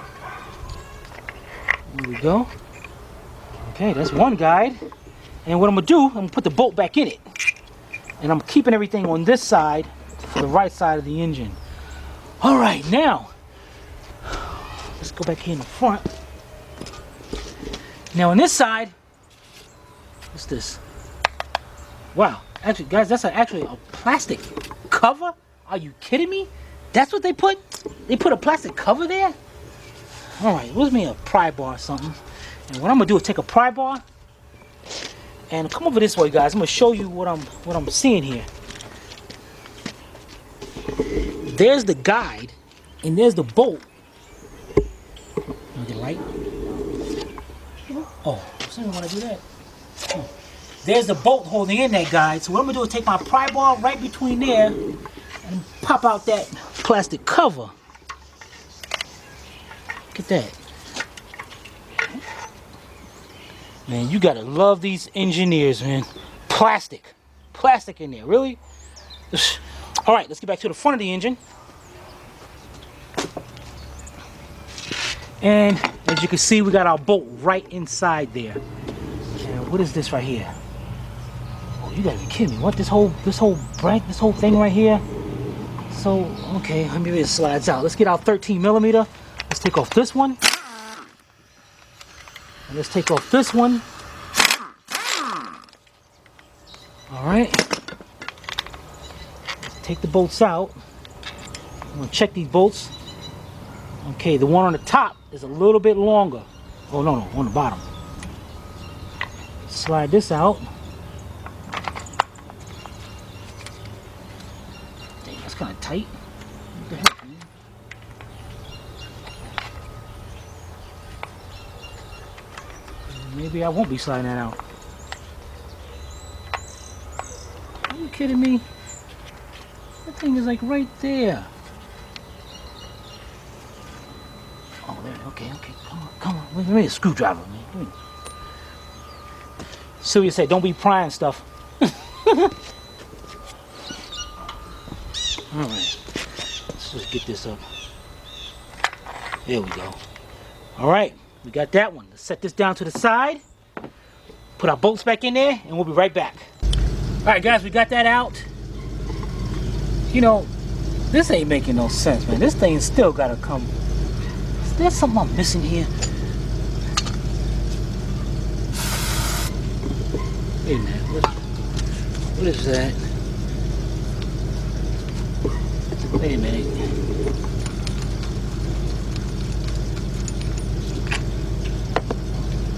There we go. Okay, that's one guide. And what I'm gonna do, I'm gonna put the bolt back in it. And I'm keeping everything on this side for the right side of the engine. All right, now, let's go back here in the front. Now on this side, what's this? Wow, actually, guys, that's actually a plastic cover? Are you kidding me? That's what they put? They put a plastic cover there? All right, where's me a pry bar or something? And what I'm gonna do is take a pry bar and come over this way, guys. I'm gonna show you what I'm seeing here. There's the guide, and there's the bolt. Get right. Oh, someone wanna do that? Oh. There's the bolt holding in that guide. So what I'm gonna do is take my pry bar right between there and pop out that plastic cover. Look at that. Man, you gotta love these engineers, man. Plastic in there, really? All right, let's get back to the front of the engine. And as you can see, we got our bolt right inside there. And what is this right here? Oh, you gotta be kidding me! What, this whole thing right here? So okay, maybe it slides out. Let's get our 13mm. Let's take off this one. And let's take off this one. All right. Let's take the bolts out. I'm gonna check these bolts. Okay, the one on the top is a little bit longer. Oh no, on the bottom. Slide this out. Dang, that's kind of tight. What the heck, man? Maybe I won't be sliding that out. Are you kidding me? That thing is like right there. Oh, there. Okay. Come on. Wait a screwdriver, man. So you say, don't be prying stuff. Alright. Let's just get this up. There we go. Alright, we got that one. Let's set this down to the side. Put our bolts back in there, and we'll be right back. Alright guys, we got that out. You know, this ain't making no sense, man. This thing still gotta come. Is there something I'm missing here? Wait a minute, what is that? Wait a minute.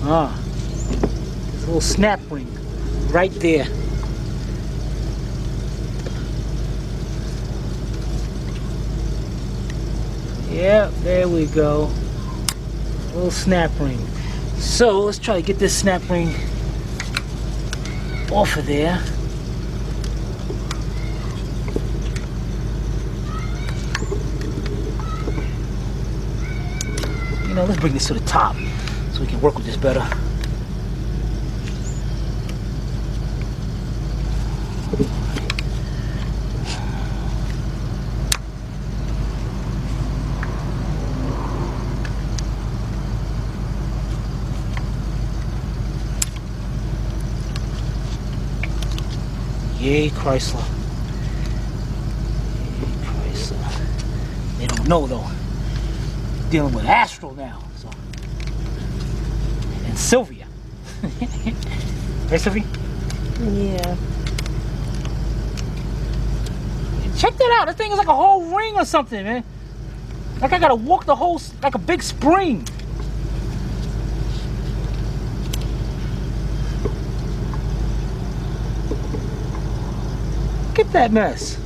Ah, there's a little snap ring right there. Yep, there we go. A little snap ring. So let's try to get this snap ring off of there. You know, let's bring this to the top so we can work with this better. Yay, Chrysler. Yay, Chrysler. They don't know though. Dealing with Astro now, so. And Sylvia. Right, Sylvia?
Yeah.
Check that out. That thing is like a whole ring or something, man. Like I gotta walk the whole, like a big spring. Look at that mess.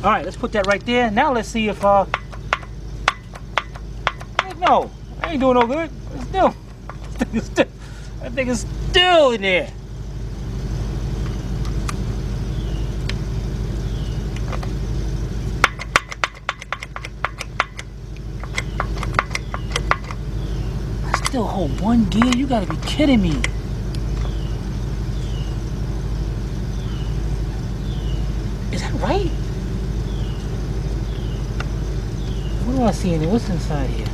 All right, let's put that right there. Now let's see if no, I ain't doing no good. It's still, that thing is still in there. I still hold one gear. You gotta be kidding me. Is that right? What do I see in there? What's inside here?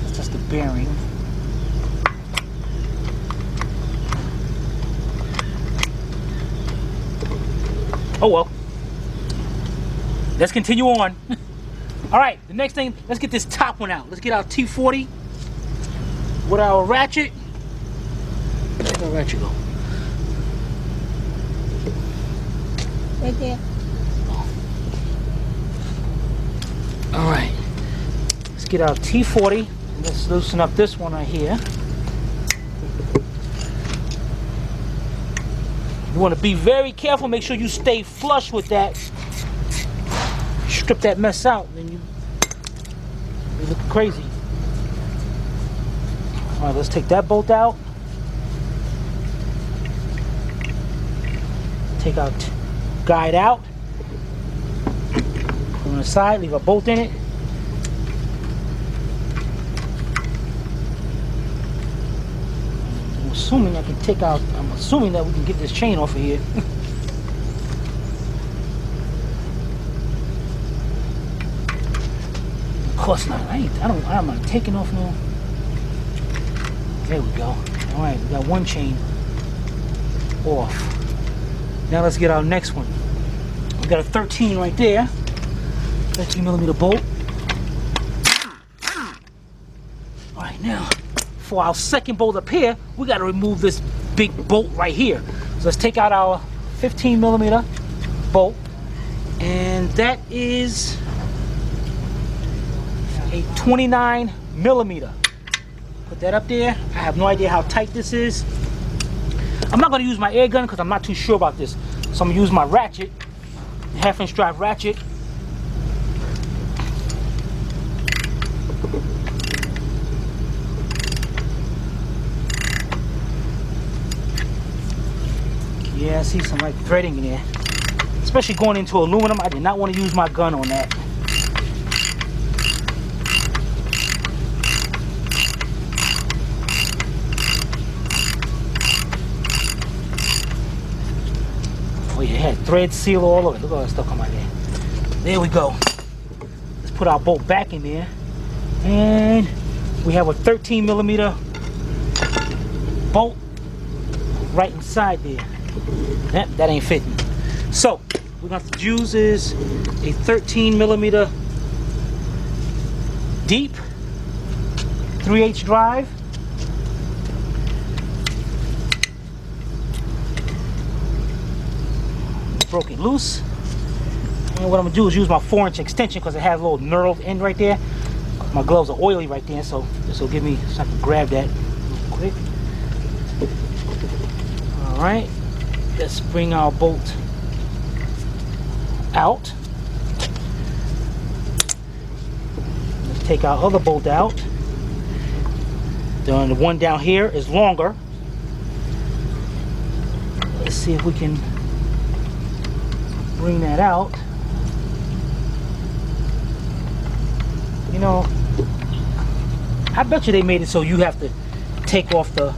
It's just a bearing. Oh well. Let's continue on. Alright, the next thing, let's get this top one out. Let's get our T40 with our ratchet. Where'd our ratchet go?
Right there.
Alright. Let's get our T40. And let's loosen up this one right here. You want to be very careful. Make sure you stay flush with that. Strip that mess out, then you look crazy. Alright, let's take that bolt out. Take our guide out. Put on the side, leave a bolt in it. I'm assuming I can take out, I'm assuming that we can get this chain off of here. Of course not. I'm not taking off no. There we go. Alright, we got one chain off. Now let's get our next one. We got a 13 right there. 13mm bolt. Alright, now for our second bolt up here, we got to remove this big bolt right here. So let's take out our 15mm bolt. And that is a 29mm. Put that up there. I have no idea how tight this is. I'm not going to use my air gun because I'm not too sure about this. So I'm going to use my ratchet, half-inch drive ratchet. Yeah, I see some like threading in there. Especially going into aluminum, I did not want to use my gun on that. thread seal all over it. Look at all that stuff come out there. There we go. Let's put our bolt back in there. And we have a 13 millimeter bolt right inside there. That ain't fitting. So we're going to use is a 13 millimeter deep 3/8 drive. Broke it loose. And what I'm gonna do is use my 4-inch extension because it has a little knurled end right there. My gloves are oily right there, so this will give me so I can grab that real quick. All right, let's bring our bolt out. Let's take our other bolt out. Then the one down here is longer. Let's see if we can bring that out. You know, I bet you they made it so you have to take off the,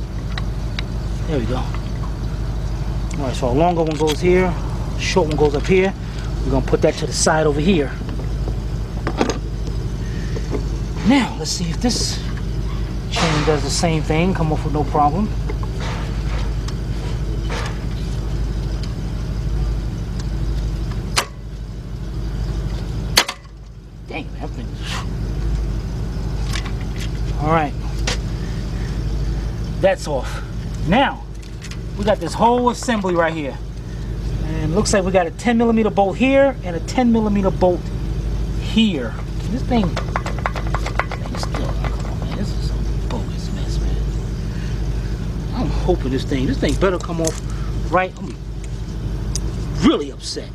there we go. All right, so a longer one goes here, short one goes up here. We're gonna put that to the side over here. Now, let's see if this chain does the same thing, come off with no problem. Dang, that thing. All right, that's off. Now, we got this whole assembly right here. And looks like we got a 10 millimeter bolt here and a 10 millimeter bolt here. This thing still, come on, man, this is some bogus mess, man. I'm hoping this thing better come off right. I'm really upset.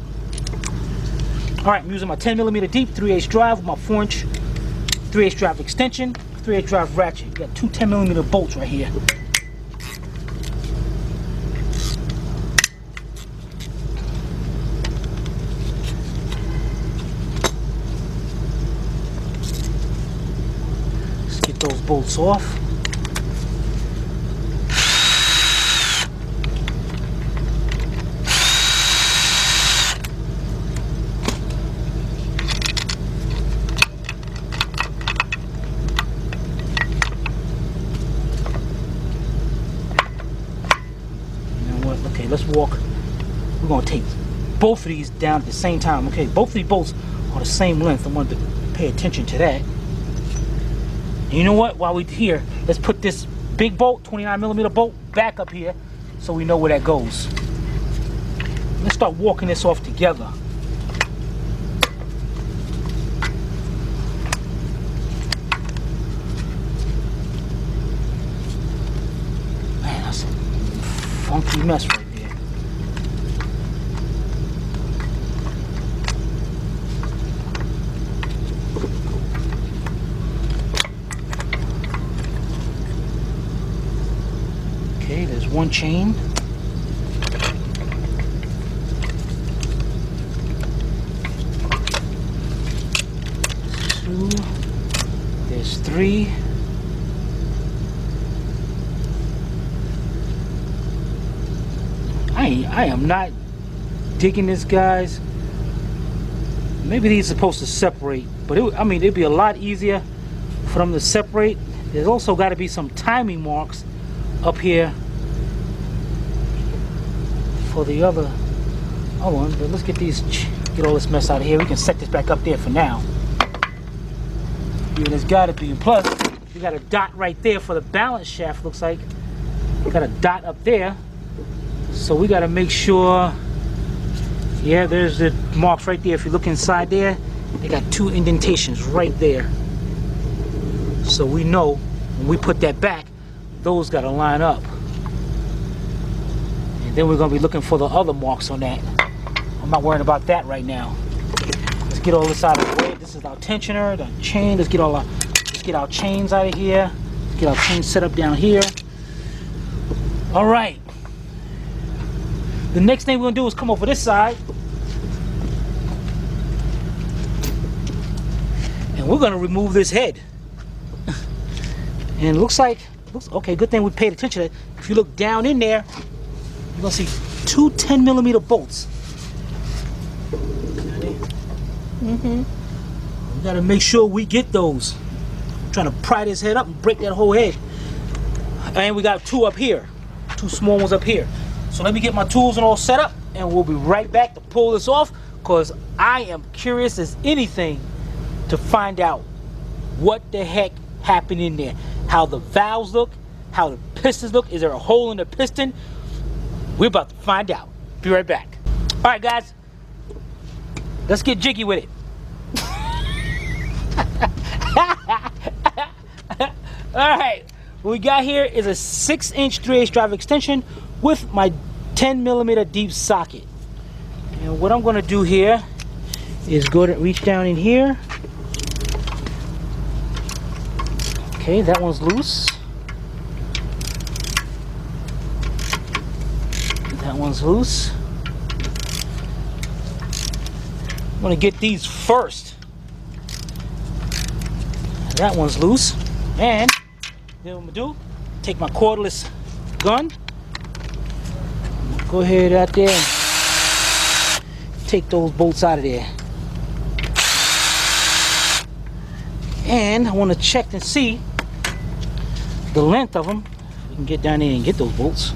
All right, I'm using my 10 millimeter deep 3/8 drive with my 4-inch 3/8 drive extension, 3/8 drive ratchet. You got two 10 millimeter bolts right here. Let's get those bolts off. Okay, let's walk. We're gonna take both of these down at the same time. Okay, both of these bolts are the same length. I want to pay attention to that. And you know what? While we're here, let's put this big bolt, 29 millimeter bolt, back up here so we know where that goes. Let's start walking this off together. Man, that's a funky mess right there. Okay, there's one chain. Two. There's three. I am not digging this, guys. Maybe these are supposed to separate, but I mean, it'd be a lot easier for them to separate. There's also got to be some timing marks up here for the other one. But let's get all this mess out of here. We can set this back up there for now. Yeah, there's got to be. And plus, we got a dot right there for the balance shaft. Looks like we got a dot up there. So we got to make sure. Yeah, there's the marks right there. If you look inside there, they got two indentations right there. So we know when we put that back, those got to line up. And then we're going to be looking for the other marks on that. I'm not worrying about that right now. Let's get all this out of the way. This is our tensioner, the chain. Let's get our chains out of here. Let's get our chains set up down here. All right. The next thing we're going to do is come over this side. And we're going to remove this head. And it looks okay, good thing we paid attention to that. If you look down in there, you're going to see two 10 millimeter bolts.
Mm-hmm.
We gotta make sure we get those. I'm trying to pry this head up and break that whole head. And we got 2 up here. 2 small ones up here. So let me get my tools and all set up, and we'll be right back to pull this off, because I am curious as anything to find out what the heck happened in there. How the valves look, how the pistons look. Is there a hole in the piston? We're about to find out. Be right back. All right, guys. Let's get jiggy with it. All right. What we got here is a 6-inch 3/8 drive extension with my 10mm deep socket. And what I'm going to do here is go to reach down in here. Okay, that one's loose. That one's loose. I'm going to get these first. That one's loose. And then what I'm going to do, take my cordless gun. Go ahead out there and take those bolts out of there. And I want to check and see the length of them. We can get down there and get those bolts.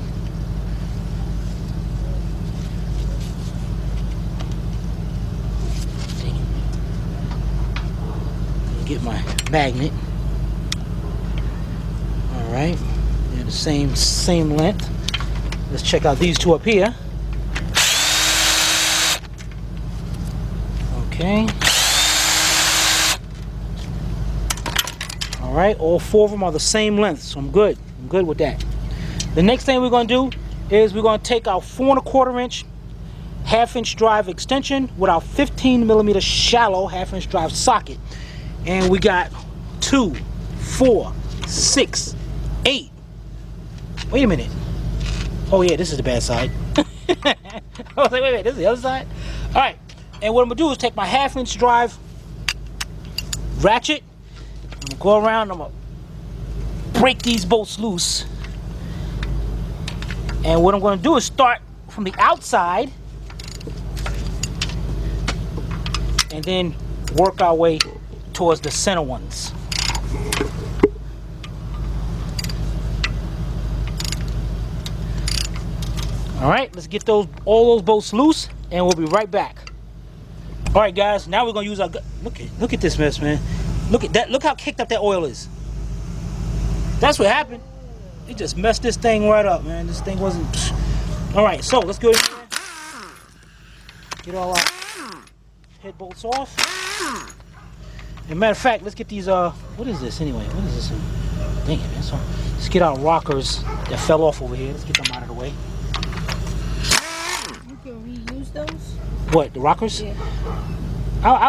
Get my magnet. All right, they're the same length. Let's check out these 2 up here. Okay. All right, all 4 of them are the same length, so I'm good. I'm good with that. The next thing we're going to do is we're going to take our 4 1/4 inch 1/2-inch drive extension with our 15mm shallow 1/2-inch drive socket. And we got 2, 4, 6, 8. Wait a minute. Oh yeah, this is the bad side. I was like, wait, this is the other side? All right, and what I'm gonna do is take my 1/2-inch drive ratchet. I'm gonna go around, I'm gonna break these bolts loose. And what I'm gonna do is start from the outside and then work our way towards the center ones. All right, let's get all those bolts loose, and we'll be right back. All right, guys, now we're gonna use our look at this mess, man. Look at that. Look how kicked up that oil is. That's what happened. It just messed this thing right up, man. This thing wasn't. All right, so let's go ahead and get all our head bolts off. As a matter of fact, let's get these, what is this anyway? What is this? Dang it, man. So, let's get our rockers that fell off over here. Let's get them out of the way.
You can reuse those?
What, the rockers?
Yeah.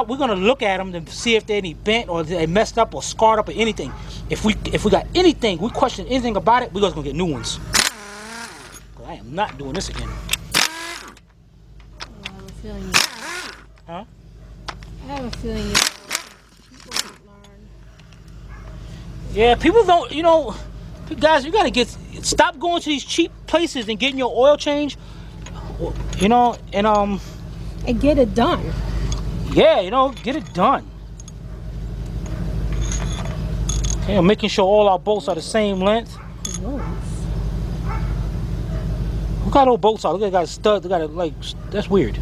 We're going to look at them to see if they're any bent or they messed up or scarred up or anything. If we got anything, we question anything about it, we're just going to get new ones. I am not doing this again.
I have a feeling you.
Huh?
I have a feeling you. People don't learn.
Yeah, people don't, you know, guys, you got to stop going to these cheap places and getting your oil change, you know, and
get it done.
yeah, you know, get it done. Okay, I'm making sure all our bolts are the same length.
Whoa.
Look how those bolts are. Look, they got a stud. They got a, like, that's weird.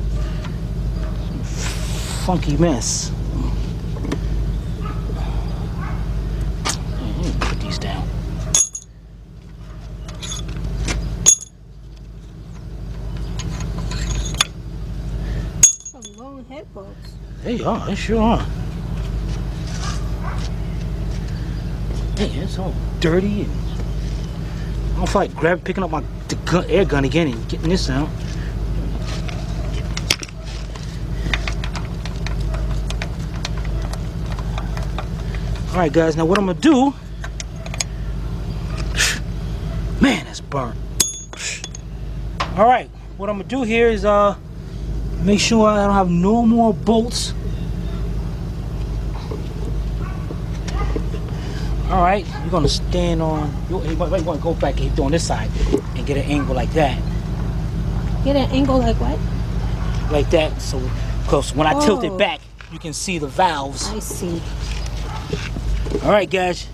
Funky mess. Let me put these down.
Some long head bolts.
They are. They sure are. Hey, it's all dirty, and I don't feel like picking up my air gun again and getting this out. All right, guys. Now what I'm gonna do? Man, that's burnt. All right. What I'm gonna do here is make sure I don't have no more bolts. All right, you're gonna stand on. You might want to go back and on this side and get an angle like that.
Get an angle like what?
Like that. So, because when I tilt it back, you can see the valves.
I see.
All right, guys.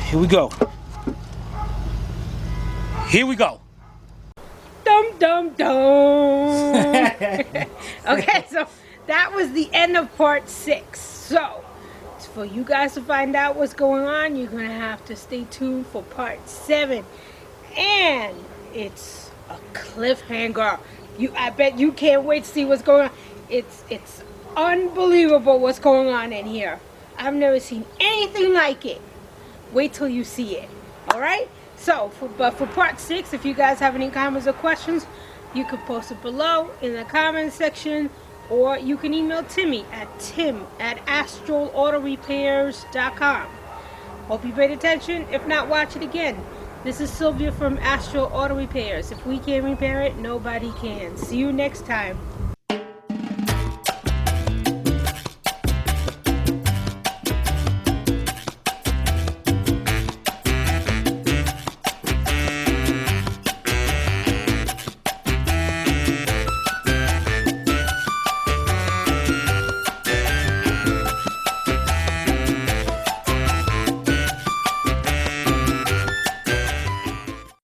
Here we go. Here we go.
Dum dum dum. Okay, so that was the end of part 6. So, for you guys to find out what's going on, you're gonna have to stay tuned for part 7, and it's a cliffhanger. I bet you can't wait to see what's going on. It's unbelievable what's going on in here. I've never seen anything like it. Wait till you see it. All right. So, for part 6, if you guys have any comments or questions, you can post it below in the comments section, or you can email Timmy at tim@astralautorepairs.com. Hope you paid attention. If not, watch it again. This is Sylvia from Astral Auto Repairs. If we can't repair it, nobody can. See you next time.